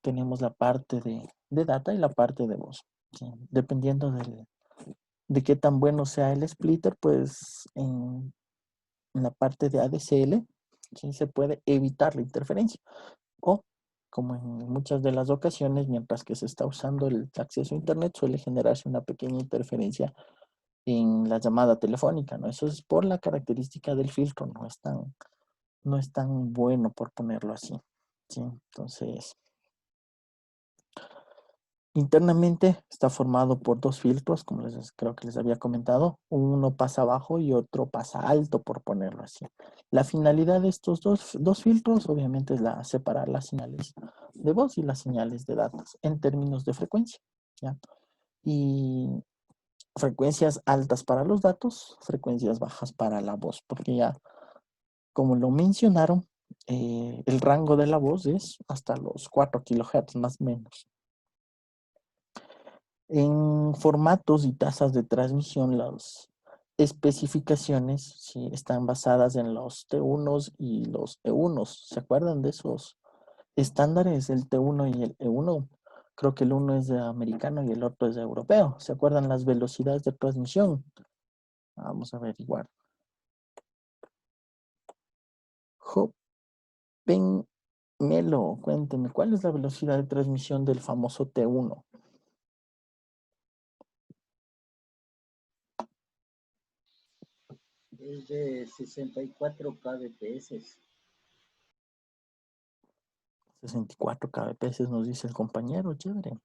tenemos la parte de data y la parte de voz, ¿sí? Dependiendo de qué tan bueno sea el splitter, pues en la parte de ADSL, ¿sí? Se puede evitar la interferencia. O, como en muchas de las ocasiones, mientras que se está usando el acceso a Internet, suele generarse una pequeña interferencia en la llamada telefónica, ¿no? Eso es por la característica del filtro, no es tan bueno, por ponerlo así, ¿sí? Entonces, internamente está formado por dos filtros, como creo que les había comentado. Uno pasa abajo y otro pasa alto, por ponerlo así. La finalidad de estos dos filtros, obviamente, es separar las señales de voz y las señales de datos en términos de frecuencia, ¿ya? Y frecuencias altas para los datos, frecuencias bajas para la voz, porque ya, como lo mencionaron, el rango de la voz es hasta los 4 kHz, más o menos. En formatos y tasas de transmisión, las especificaciones sí están basadas en los T1 y los E1. ¿Se acuerdan de esos estándares, el T1 y el E1. Creo que el uno es de americano y el otro es de europeo. ¿Se acuerdan las velocidades de transmisión? Vamos a averiguar. Joven Melo, cuénteme, ¿cuál es la velocidad de transmisión del famoso T1? Es de 64 kbps. 64 kbps nos dice el compañero, chévere.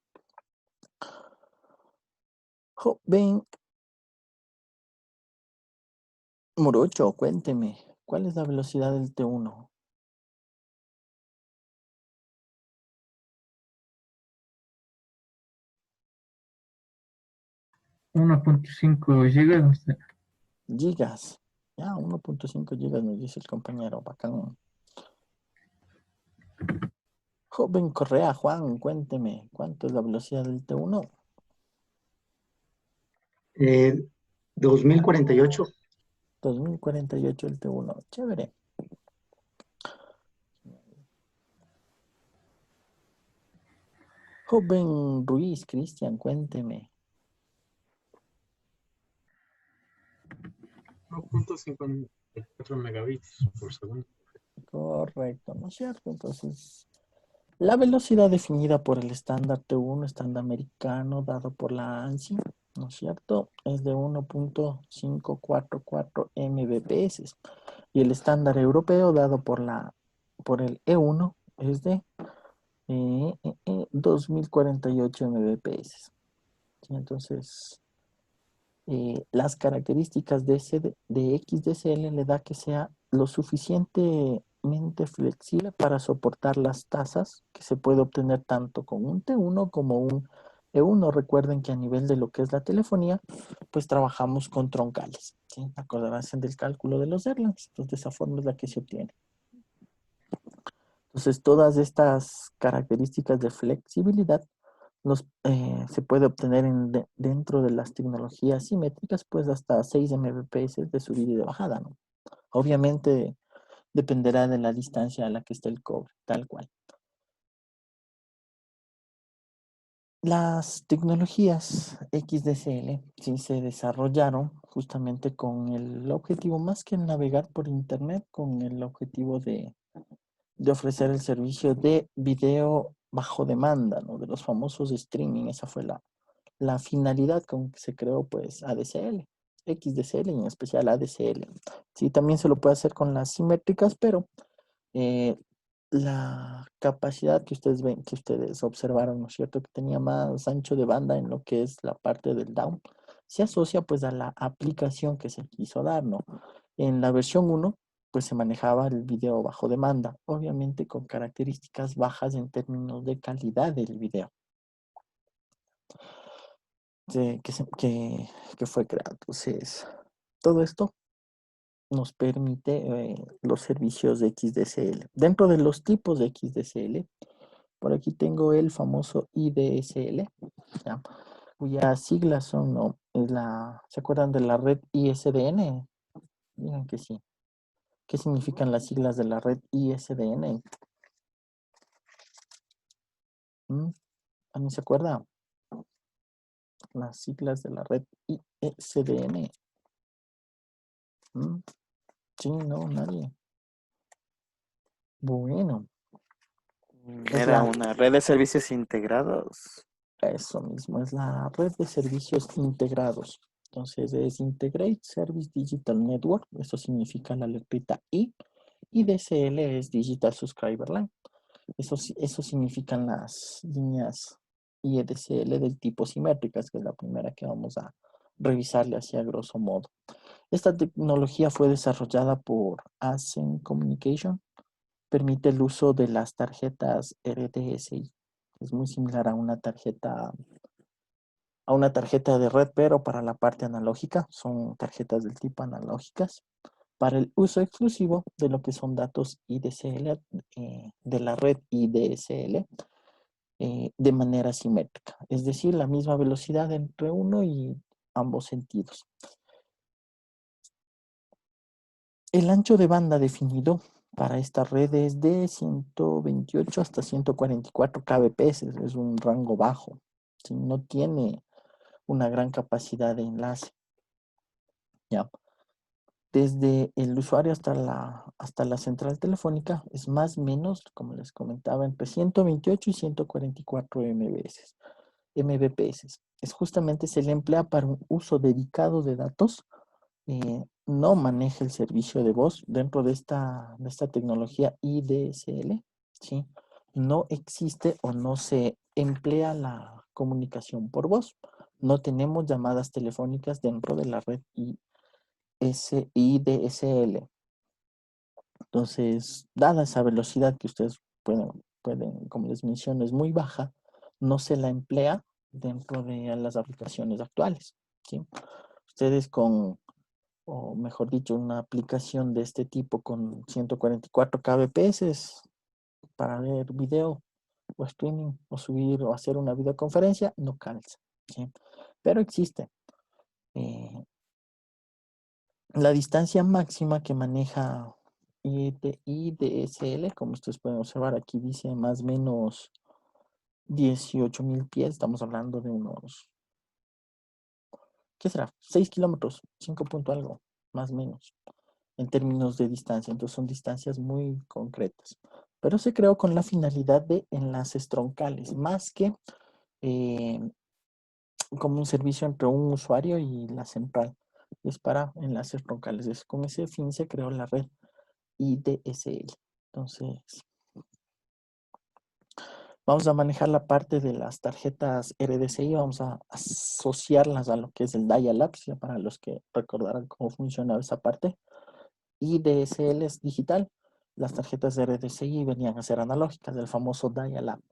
Joven Morocho, cuénteme, ¿cuál es la velocidad del T1? 1.5 gigas. No sé. Gigas. Ya, 1.5 gigas nos dice el compañero, bacán. Joven Correa, Juan, cuénteme, ¿cuánto es la velocidad del T1? 2048. 2048 el T1, chévere. Joven Ruiz, Cristian, cuénteme. 1.54 megabits por segundo. Correcto, ¿no es cierto? Entonces, la velocidad definida por el estándar T1, estándar americano, dado por la ANSI, ¿no es cierto? Es de 1.544 Mbps. Y el estándar europeo, dado por el E1, es de 2048 Mbps. ¿Sí? Entonces, las características de XDSL le da que sea lo suficientemente flexible para soportar las tasas que se puede obtener tanto con un T1 como un E1. Recuerden que a nivel de lo que es la telefonía, pues trabajamos con troncales, ¿sí? Acordarán del cálculo de los Erlangs. Entonces, de esa forma es la que se obtiene. Entonces, todas estas características de flexibilidad se puede obtener dentro de las tecnologías simétricas, pues hasta 6 Mbps de subida y de bajada, ¿no? Obviamente dependerá de la distancia a la que esté el cobre, tal cual. Las tecnologías XDSL sí se desarrollaron justamente con el objetivo, más que navegar por internet, con el objetivo de ofrecer el servicio de video bajo demanda, ¿no? De los famosos streaming. Esa fue la finalidad con que se creó, pues, ADSL, XDSL y en especial ADSL. Sí, también se lo puede hacer con las simétricas, pero la capacidad que ustedes ven, que ustedes observaron, ¿no es cierto? Que tenía más ancho de banda en lo que es la parte del down, se asocia pues a la aplicación que se quiso dar, ¿no? En la versión 1, pues se manejaba el video bajo demanda, obviamente con características bajas en términos de calidad del video que fue creado. Entonces, todo esto nos permite los servicios de XDSL. Dentro de los tipos de XDSL, por aquí tengo el famoso IDSL, ¿ya? Cuyas siglas son, ¿no? ¿Se acuerdan de la red ISDN? Digan que sí. ¿Qué significan las siglas de la red ISDN? ¿Alguien se acuerda? Las siglas de la red ISDN. Sí, no, nadie. Bueno. Era una red de servicios integrados. Eso mismo, es la red de servicios integrados. Entonces es Integrate Service Digital Network, eso significa la letrita I, y DSL es Digital Subscriber Line. Eso significan las líneas IEDSL del tipo simétricas, que es la primera que vamos a revisarle hacia grosso modo. Esta tecnología fue desarrollada por Ascend Communication. Permite el uso de las tarjetas RDSI. Es muy similar a una tarjeta de red, pero para la parte analógica. Son tarjetas del tipo analógicas para el uso exclusivo de lo que son datos IDSL, de la red IDSL, de manera simétrica. Es decir, la misma velocidad entre uno y ambos sentidos. El ancho de banda definido para esta red es de 128 hasta 144 kbps, es un rango bajo, ¿sí? No tiene una gran capacidad de enlace. ¿Ya? Desde el usuario hasta la central telefónica es más o menos, como les comentaba, entre 128 y 144 Mbps. Es justamente se le emplea para un uso dedicado de datos. No maneja el servicio de voz dentro de esta tecnología IDSL, ¿sí? No existe o no se emplea la comunicación por voz. No tenemos llamadas telefónicas dentro de la red IDSL. Entonces, dada esa velocidad que ustedes pueden, como les menciono, es muy baja, no se la emplea dentro de las aplicaciones actuales, ¿sí? Ustedes o mejor dicho, una aplicación de este tipo con 144 kbps para ver video o streaming o subir o hacer una videoconferencia, no calza, ¿sí? Pero existe. La distancia máxima que maneja IDSL, como ustedes pueden observar, aquí dice más o menos 18.000 pies, estamos hablando de unos, ¿qué será? 6 kilómetros, 5 punto algo, más o menos, en términos de distancia. Entonces son distancias muy concretas. Pero se creó con la finalidad de enlaces troncales, más que como un servicio entre un usuario y la central. Es para enlaces troncales. Con ese fin se creó la red IDSL. Entonces, vamos a manejar la parte de las tarjetas RDCI, vamos a asociarlas a lo que es el dial-up, para los que recordarán cómo funcionaba esa parte. IDSL es digital, las tarjetas de RDCI venían a ser analógicas, del famoso dial-up.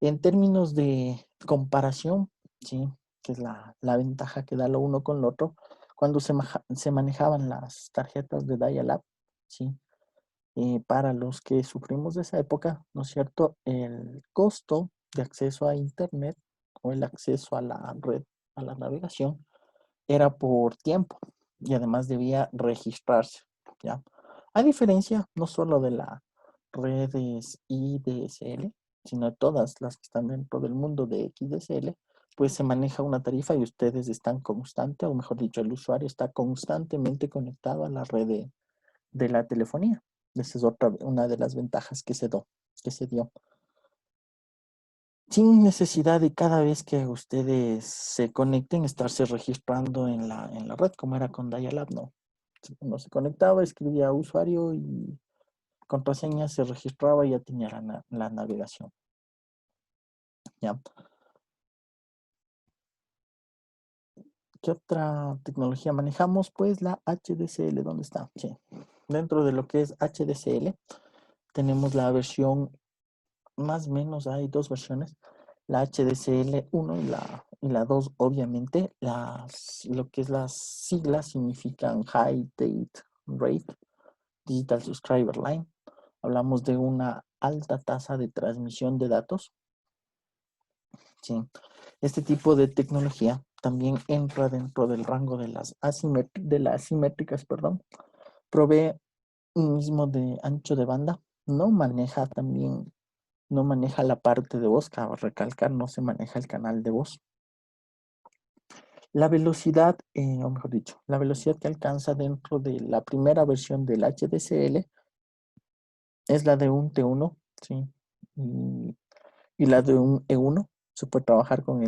En términos de comparación, ¿sí? Que es la ventaja que da lo uno con lo otro, cuando se manejaban las tarjetas de dial-up, ¿sí? Para los que sufrimos de esa época, ¿no es cierto? El costo de acceso a Internet o el acceso a la red, a la navegación, era por tiempo y además debía registrarse, ¿ya? A diferencia no solo de las redes IDSL, sino de todas las que están dentro del mundo de XDSL, pues se maneja una tarifa y ustedes están constante, o mejor dicho, el usuario está constantemente conectado a la red de la telefonía. Esa es una de las ventajas que se dio. Sin necesidad de cada vez que ustedes se conecten, estarse registrando en la red, como era con Dial-Up, no. Uno se conectaba, escribía usuario y contraseña, se registraba y ya tenía la navegación. ¿Ya? ¿Qué otra tecnología manejamos? Pues la HDCL, ¿dónde está? Sí. Dentro de lo que es HDCL, tenemos la versión, más o menos hay dos versiones, la HDCL 1 y la 2, obviamente. Lo que es las siglas significan High Data Rate, Digital Subscriber Line. Hablamos de una alta tasa de transmisión de datos. Sí. Este tipo de tecnología también entra dentro del rango de las asimétricas, provee un mismo de ancho de banda, no maneja la parte de voz, cabe recalcar, no se maneja el canal de voz. La velocidad, o mejor dicho, la velocidad que alcanza dentro de la primera versión del HDCL es la de un T1, ¿sí? Y la de un E1. Se puede trabajar con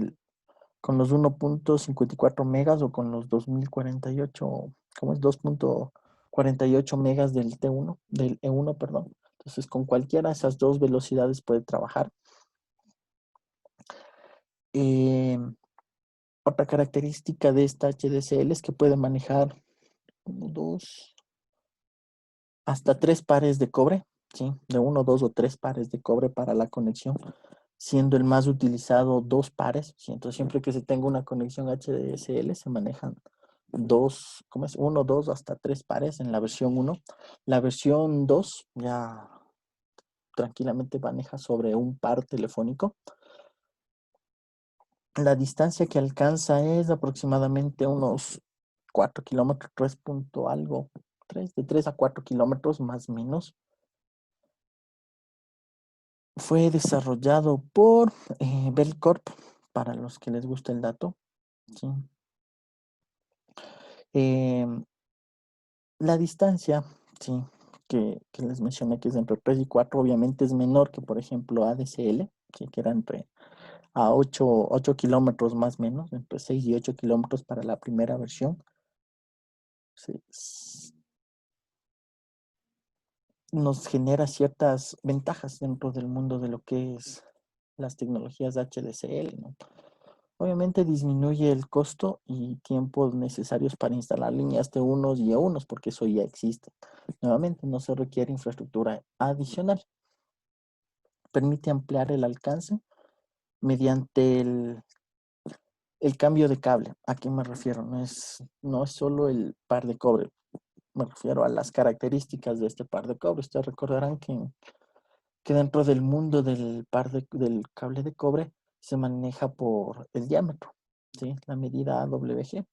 los 1.54 megas o con los 2048, ¿cómo es? 2.48 megas del T1, del E1, perdón. Entonces, con cualquiera de esas dos velocidades puede trabajar. Otra característica de esta HDCL es que puede manejar 1, 2, hasta 3 pares de cobre, ¿sí? De 1, 2 o 3 pares de cobre para la conexión, siendo el más utilizado 2 pares, ¿sí? Entonces, siempre que se tenga una conexión HDSL, se manejan 1, 2, hasta 3 pares en la versión 1. La versión 2 ya tranquilamente maneja sobre un par telefónico. La distancia que alcanza es aproximadamente unos 4 kilómetros, 3 punto algo, de 3 a 4 kilómetros más o menos. fue desarrollado por Bell Corp, para los que les gusta el dato. ¿Sí? La distancia, sí, que les mencioné que es entre 3 y 4, obviamente es menor que, por ejemplo, ADSL, que era entre a 8 kilómetros más o menos, entre 6 y 8 kilómetros para la primera versión. Sí, nos genera ciertas ventajas dentro del mundo de lo que es las tecnologías HDCL, ¿no? Obviamente disminuye el costo y tiempos necesarios para instalar líneas T1 y E1, porque eso ya existe. Nuevamente, no se requiere infraestructura adicional. Permite ampliar el alcance mediante el cambio de cable. ¿A qué me refiero? No es solo el par de cobre. Me refiero a las características de este par de cobre. Ustedes recordarán que dentro del mundo del del cable de cobre se maneja por el diámetro, ¿sí? La medida AWG.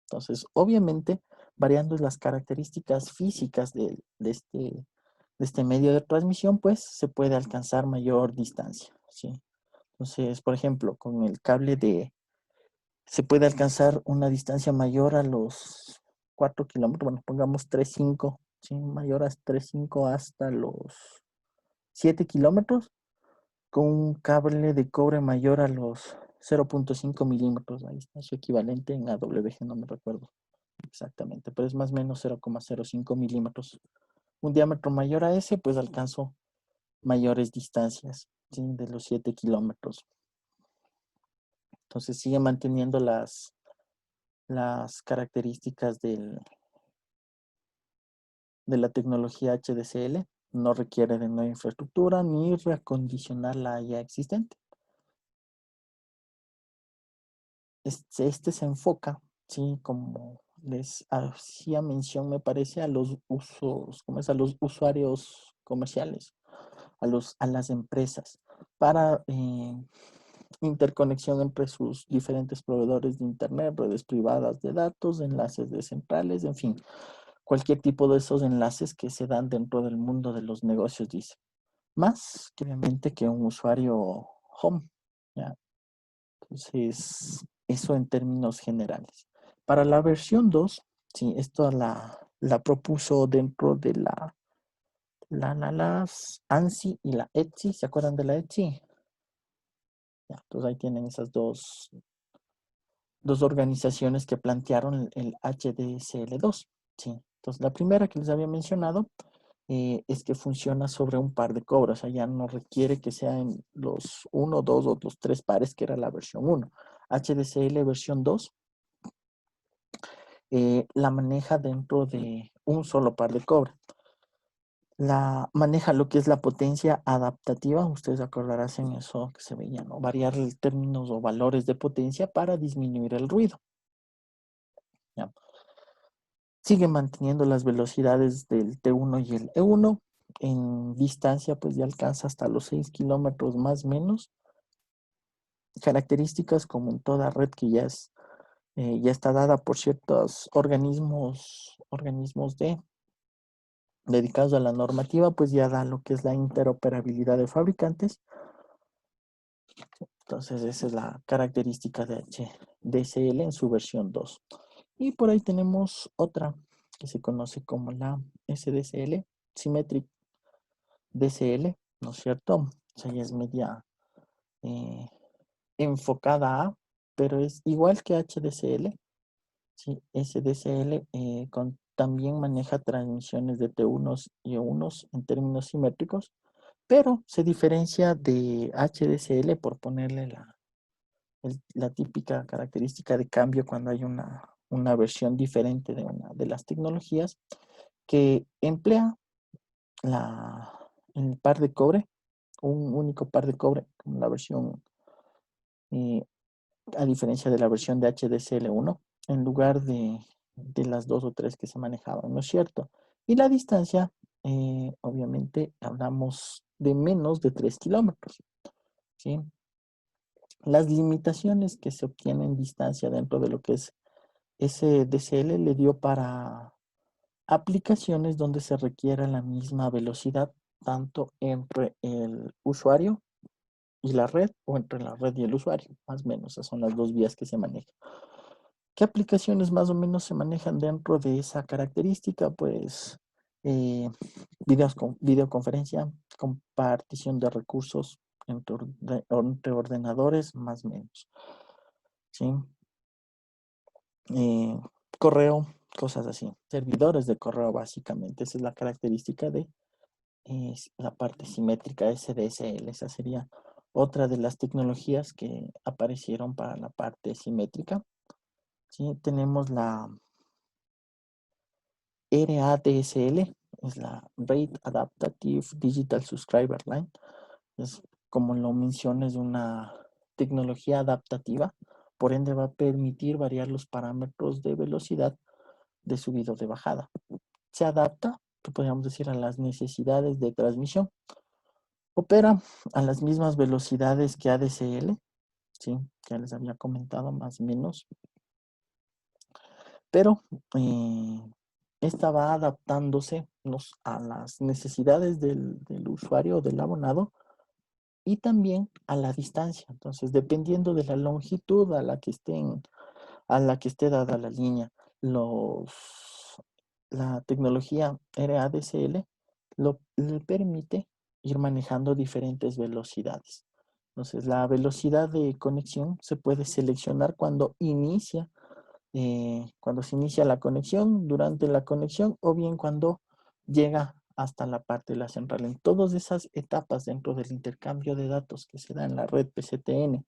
Entonces, obviamente, variando las características físicas de este medio de transmisión, pues se puede alcanzar mayor distancia, ¿sí? Entonces, por ejemplo, con el cable se puede alcanzar una distancia mayor a los 4 kilómetros, bueno, pongamos 3,5, ¿sí? Mayor a 3,5 hasta los 7 kilómetros, con un cable de cobre mayor a los 0,5 milímetros. Ahí está su equivalente en AWG, no me recuerdo exactamente, pero es más o menos 0,05 milímetros. Un diámetro mayor a ese, pues alcanzo mayores distancias, ¿sí? De los 7 kilómetros. Entonces sigue manteniendo las características de la tecnología HDCL. No requiere de nueva infraestructura ni reacondicionar la ya existente. Este se enfoca, ¿sí? Como les hacía mención, me parece, a los usos, ¿cómo es? A los usuarios comerciales, a las empresas, para interconexión entre sus diferentes proveedores de internet, redes privadas de datos, enlaces descentrales, en fin, cualquier tipo de esos enlaces que se dan dentro del mundo de los negocios, dice. Más que obviamente que un usuario home, ¿ya? Entonces, eso en términos generales. Para la versión 2, sí, esto la propuso dentro de las ANSI y la ETSI. ¿Se acuerdan de la ETSI? Ya, entonces ahí tienen esas dos organizaciones que plantearon el HDSL2. Sí. Entonces, la primera que les había mencionado es que funciona sobre un par de cobre. O sea, ya no requiere que sean los 1, 2 o los 3 pares, que era la versión 1. HDCL versión 2 la maneja dentro de un solo par de cobre. Maneja lo que es la potencia adaptativa. Ustedes acordarán en eso que se veía, ¿no? Variar términos o valores de potencia para disminuir el ruido. ¿Ya? Sigue manteniendo las velocidades del T1 y el E1. En distancia, pues ya alcanza hasta los 6 kilómetros más o menos. Características como en toda red que ya está dada por ciertos organismos dedicados a la normativa, pues ya da lo que es la interoperabilidad de fabricantes. Entonces esa es la característica de HDCL en su versión 2. Y por ahí tenemos otra que se conoce como la SDCL, Symmetric DCL, ¿no es cierto? O sea, ya es media enfocada a, pero es igual que HDCL. Sí, SDCL también maneja transmisiones de T1 y E1 en términos simétricos, pero se diferencia de HDCL por ponerle la típica característica de cambio cuando hay una versión diferente de una de las tecnologías, que emplea el par de cobre, un único par de cobre, como la versión, a diferencia de la versión de HDCL1, en lugar de las 2 o 3 que se manejaban, ¿no es cierto? Y la distancia, obviamente, hablamos de menos de 3 kilómetros, ¿sí? Las limitaciones que se obtienen en distancia dentro de lo que es SDCL le dio para aplicaciones donde se requiera la misma velocidad tanto entre el usuario y la red o entre la red y el usuario, más o menos. Esas son las dos vías que se manejan. ¿Qué aplicaciones más o menos se manejan dentro de esa característica? Pues videoconferencia, compartición de recursos entre ordenadores, más o menos. ¿Sí? Correo, cosas así. Servidores de correo, básicamente. Esa es la característica de la parte simétrica SDSL. Esa sería otra de las tecnologías que aparecieron para la parte simétrica. ¿Sí? Tenemos la RADSL, es la Rate Adaptative Digital Subscriber Line. Es, como lo mencioné, es una tecnología adaptativa, por ende va a permitir variar los parámetros de velocidad de subida o de bajada. Se adapta, podríamos decir, a las necesidades de transmisión. Opera a las mismas velocidades que ADSL, ¿sí? Que les había comentado más o menos. Pero esta va adaptándose a las necesidades del usuario o del abonado y también a la distancia. Entonces, dependiendo de la longitud a la que esté dada la línea, la tecnología RADSL le permite ir manejando diferentes velocidades. Entonces, la velocidad de conexión se puede seleccionar cuando se inicia la conexión, durante la conexión o bien cuando llega hasta la parte de la central. En todas esas etapas dentro del intercambio de datos que se da en la red PCTN,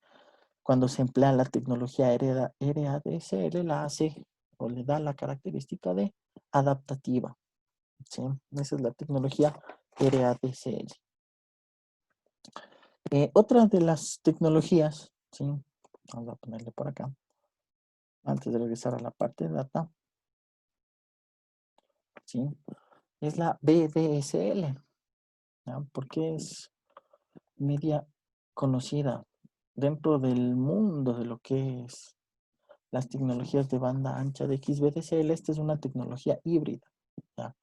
cuando se emplea la tecnología RADSL, la hace o le da la característica de adaptativa. ¿Sí? Esa es la tecnología RADSL. Otra de las tecnologías, ¿sí? Vamos a ponerle por acá, antes de regresar a la parte de data, ¿sí? Es la VDSL, ¿ya? Porque es media conocida dentro del mundo de lo que es las tecnologías de banda ancha de XVDSL. Esta es una tecnología híbrida, ¿ya?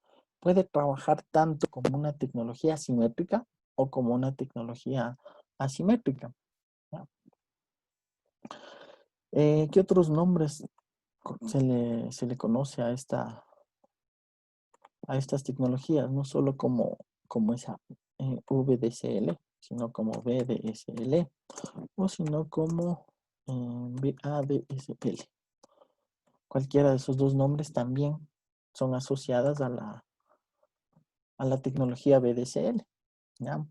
Puede trabajar tanto como una tecnología simétrica o como una tecnología asimétrica, ¿ya? ¿Qué otros nombres se le conoce a estas tecnologías? No solo como esa VDSL, sino como VDSL o sino como VADSL. Cualquiera de esos dos nombres también son asociadas a la tecnología VDSL, ¿ya?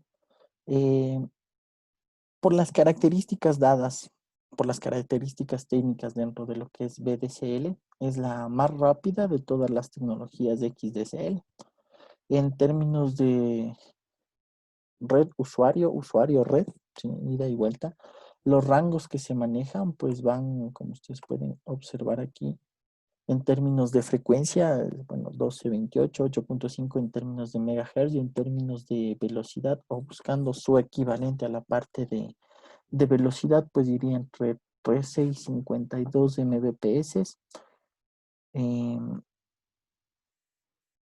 Por las características dadas, por las características técnicas dentro de lo que es VDSL, es la más rápida de todas las tecnologías de XDSL. En términos de red usuario red, ¿sí? Ida y vuelta, los rangos que se manejan pues van, como ustedes pueden observar aquí, en términos de frecuencia, bueno, 1228, 8.5 en términos de megahertz y en términos de velocidad, o buscando su equivalente a la parte de velocidad, pues iría entre 13 y 52 Mbps. En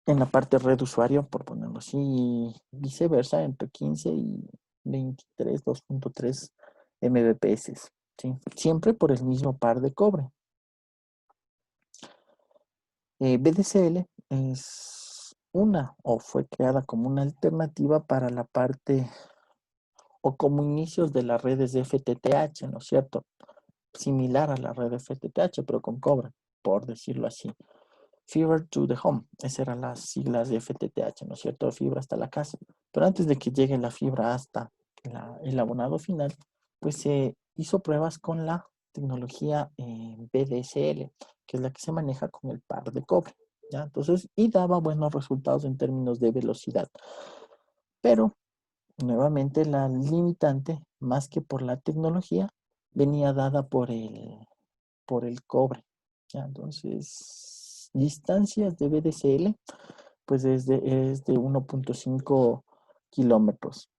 la parte red usuario, por ponerlo así, y viceversa, entre 15 y 23, 2.3 Mbps. ¿Sí? Siempre por el mismo par de cobre. VDSL es fue creada como una alternativa para la parte o como inicios de las redes de FTTH, ¿no es cierto? Similar a la red de FTTH, pero con cobre, por decirlo así. Fiber to the home, esas eran las siglas de FTTH, ¿no es cierto? Fibra hasta la casa. Pero antes de que llegue la fibra hasta el abonado final, pues se hizo pruebas con la tecnología VDSL, que es la que se maneja con el par de cobre, ¿ya? Entonces, y daba buenos resultados en términos de velocidad. Pero, nuevamente, la limitante, más que por la tecnología, venía dada por el cobre, ¿ya? Entonces, distancias de VDSL, pues es de 1.5 kilómetros.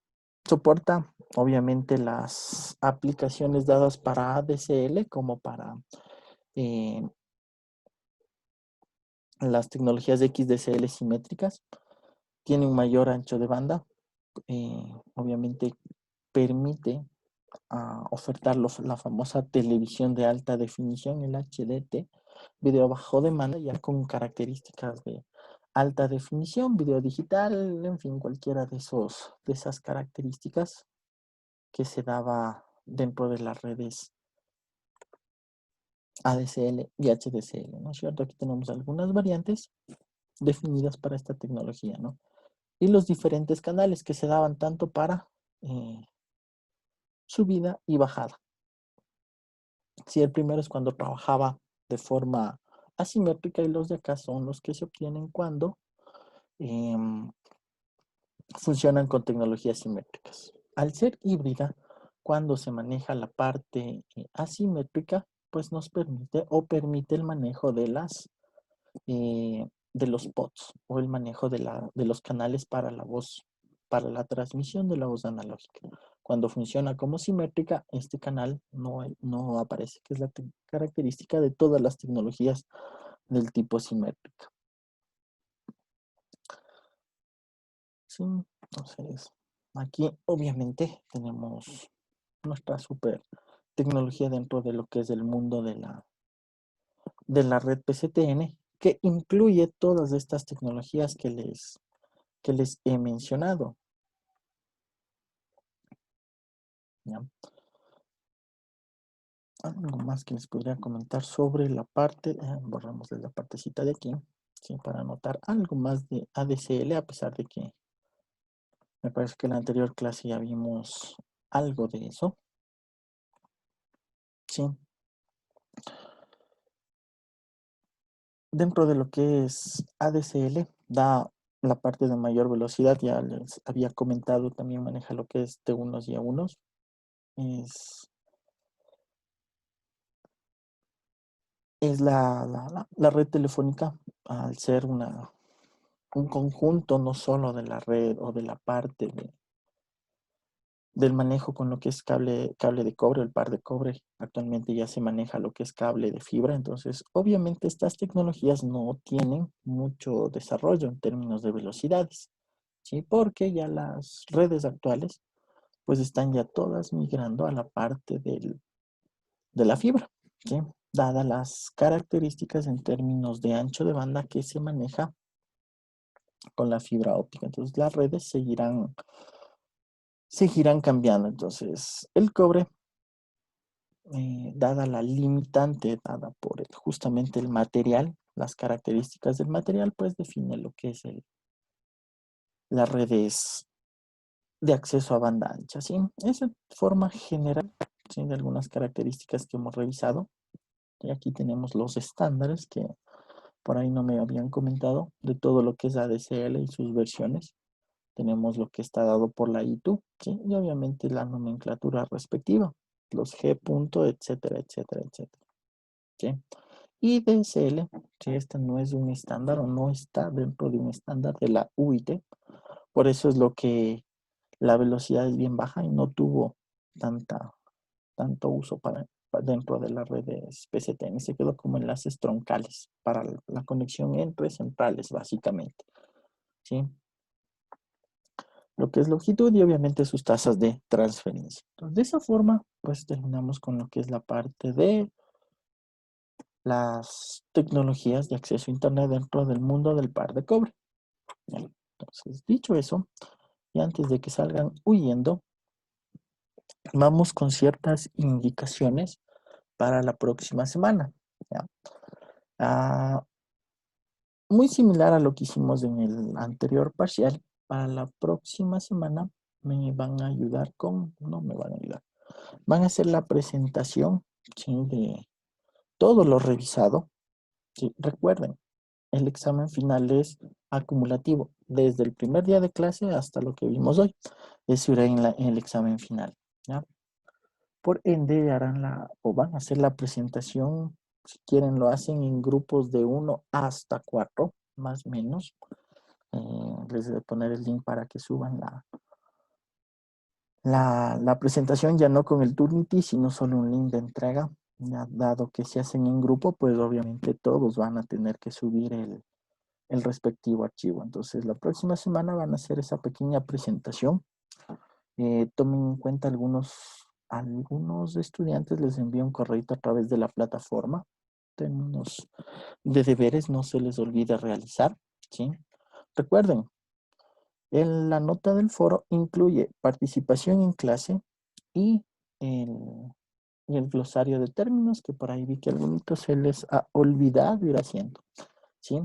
Soporta, obviamente, las aplicaciones dadas para ADSL como para las tecnologías de XDSL simétricas. Tiene un mayor ancho de banda, obviamente permite ofertar la famosa televisión de alta definición, el HDT, video bajo demanda, ya con características de alta definición, video digital, en fin, cualquiera de esas características que se daba dentro de las redes ADSL y HDSL, ¿no es cierto? Aquí tenemos algunas variantes definidas para esta tecnología, ¿no? Y los diferentes canales que se daban tanto para subida y bajada. Si el primero es cuando trabajaba de forma asimétrica y los de acá son los que se obtienen cuando funcionan con tecnologías simétricas. Al ser híbrida, cuando se maneja la parte asimétrica, pues nos permite el manejo de los pods o el manejo de los canales para la voz, para la transmisión de la voz analógica. Cuando funciona como simétrica, este canal no aparece, que es la característica de todas las tecnologías del tipo simétrica. Sí, entonces, aquí obviamente tenemos nuestra super tecnología dentro de lo que es el mundo de la red PCTN, que incluye todas estas tecnologías que les he mencionado. ¿Ya? Algo más que les podría comentar sobre la parte, borramos la partecita de aquí, ¿sí? Para anotar algo más de ADSL, a pesar de que me parece que en la anterior clase ya vimos algo de eso. Sí. Dentro de lo que es ADSL, da la parte de mayor velocidad, ya les había comentado, también maneja lo que es T1 y A1. Es la red telefónica, al ser un conjunto no solo de la red o de la parte del manejo con lo que es cable de cobre, el par de cobre. Actualmente ya se maneja lo que es cable de fibra, entonces obviamente estas tecnologías no tienen mucho desarrollo en términos de velocidades, ¿sí? Porque ya las redes actuales pues están ya todas migrando a la parte de la fibra, ¿sí? Dadas las características en términos de ancho de banda que se maneja con la fibra óptica. Entonces las redes seguirán cambiando. Entonces el cobre, dada la limitante dada por justamente el material, las características del material, pues define lo que es las redes de acceso a banda ancha, ¿sí? Esa forma general, ¿sí? De algunas características que hemos revisado. Y aquí tenemos los estándares que por ahí no me habían comentado, de todo lo que es ADSL y sus versiones. Tenemos lo que está dado por la ITU, ¿sí? Y obviamente la nomenclatura respectiva, los G punto, etcétera, etcétera, etcétera, ¿sí? Y DSL, si esta no es un estándar o no está dentro de un estándar de la UIT, por eso es lo que la velocidad es bien baja y no tuvo tanto uso dentro de las redes PCTN. Se quedó como enlaces troncales para la conexión entre centrales, básicamente, ¿sí? Lo que es longitud y obviamente sus tasas de transferencia. Entonces, de esa forma, pues terminamos con lo que es la parte de las tecnologías de acceso a Internet dentro del mundo del par de cobre. Bien, entonces, dicho eso, y antes de que salgan huyendo, vamos con ciertas indicaciones para la próxima semana. ¿Ya? Muy similar a lo que hicimos en el anterior parcial, para la próxima semana me van a ayudar no me van a ayudar, van a hacer la presentación, ¿sí? De todo lo revisado. ¿Sí? Recuerden, el examen final es acumulativo, desde el primer día de clase hasta lo que vimos hoy. Eso irá en el examen final, ¿ya? Por ende, van a hacer la presentación, si quieren lo hacen en grupos de 1 hasta 4, más o menos. Les voy a poner el link para que suban la presentación, ya no con el Turnitin, sino solo un link de entrega. Ya, dado que se hacen en grupo, pues obviamente todos van a tener que subir el respectivo archivo. Entonces, la próxima semana van a hacer esa pequeña presentación. Tomen en cuenta algunos estudiantes les envío un correo a través de la plataforma. Términos de deberes no se les olvide realizar, ¿sí? Recuerden, la nota del foro incluye participación en clase y el glosario de términos, que por ahí vi que a algunos se les ha olvidado ir haciendo, ¿sí?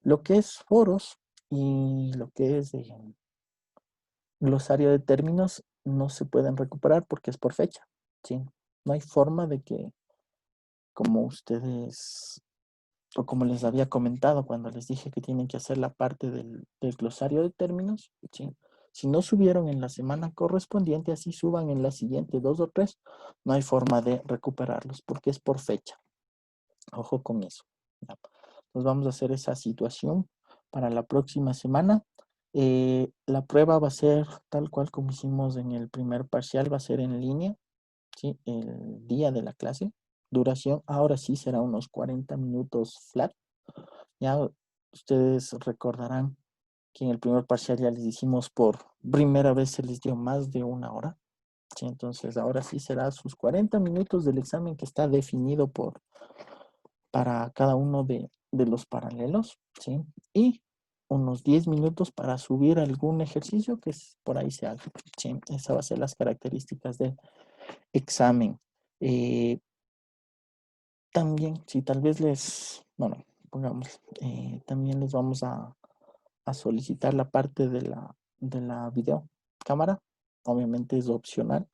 Lo que es foros y lo que es glosario de términos no se pueden recuperar porque es por fecha, ¿sí? No hay forma de que, como ustedes, o como les había comentado cuando les dije que tienen que hacer la parte del glosario de términos, ¿sí? Si no subieron en la semana correspondiente, así suban en la siguiente 2 o 3, no hay forma de recuperarlos porque es por fecha. Ojo con eso. ¿Ya? Entonces vamos a hacer esa situación para la próxima semana. La prueba va a ser tal cual como hicimos en el primer parcial, va a ser en línea, ¿sí? El día de la clase. Duración, ahora sí será unos 40 minutos flat. Ya ustedes recordarán que en el primer parcial ya les hicimos por primera vez, se les dio más de 1 hora. ¿Sí? Entonces ahora sí será sus 40 minutos del examen que está definido para cada uno de los paralelos, ¿sí? Y unos 10 minutos para subir algún ejercicio que por ahí se haga, ¿sí? Esas van a ser las características del examen. También, si tal vez pongamos, también les vamos a solicitar la parte de la videocámara. Obviamente es opcional.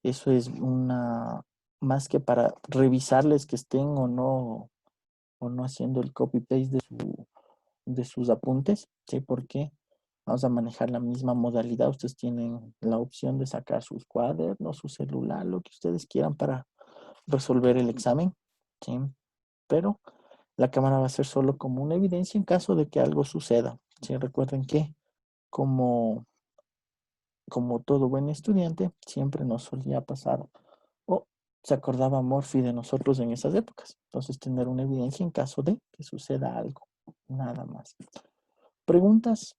Eso es más que para revisarles que estén o no haciendo el copy-paste de sus apuntes, ¿sí? Porque vamos a manejar la misma modalidad. Ustedes tienen la opción de sacar sus cuadernos, su celular, lo que ustedes quieran para resolver el examen, ¿sí? Pero la cámara va a ser solo como una evidencia en caso de que algo suceda, ¿sí? Recuerden que como todo buen estudiante, siempre nos solía pasar o se acordaba Morphy de nosotros en esas épocas. Entonces, tener una evidencia en caso de que suceda algo. Nada más. ¿Preguntas?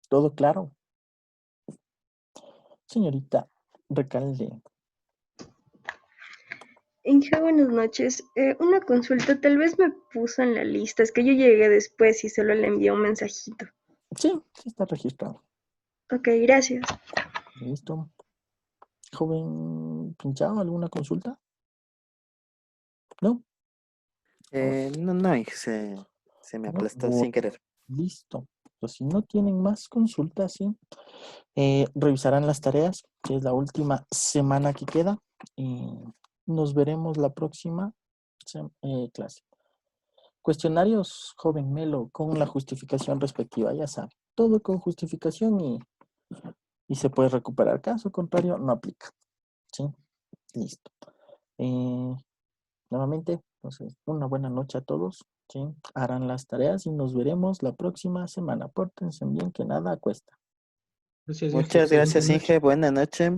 ¿Todo claro? Señorita Recalde. Inge, buenas noches. Una consulta, tal vez me puso en la lista, es que yo llegué después y solo le envié un mensajito. Sí, sí está registrado. Ok, gracias. Listo. Joven Pinchado, ¿alguna consulta? ¿No? No, se me aplastó sin querer. Listo. Pues si no tienen más consultas, ¿sí? Revisarán las tareas, que es la última semana que queda. Y nos veremos la próxima clase. Cuestionarios, joven Melo, con la justificación respectiva, ya sabe. Todo con justificación y se puede recuperar. Caso contrario, no aplica. ¿Sí? Listo. Nuevamente, entonces, una buena noche a todos. ¿Sí? Harán las tareas y nos veremos la próxima semana. Pórtense bien, que nada cuesta. Gracias, Muchas gracias, Inge. Buenas noches.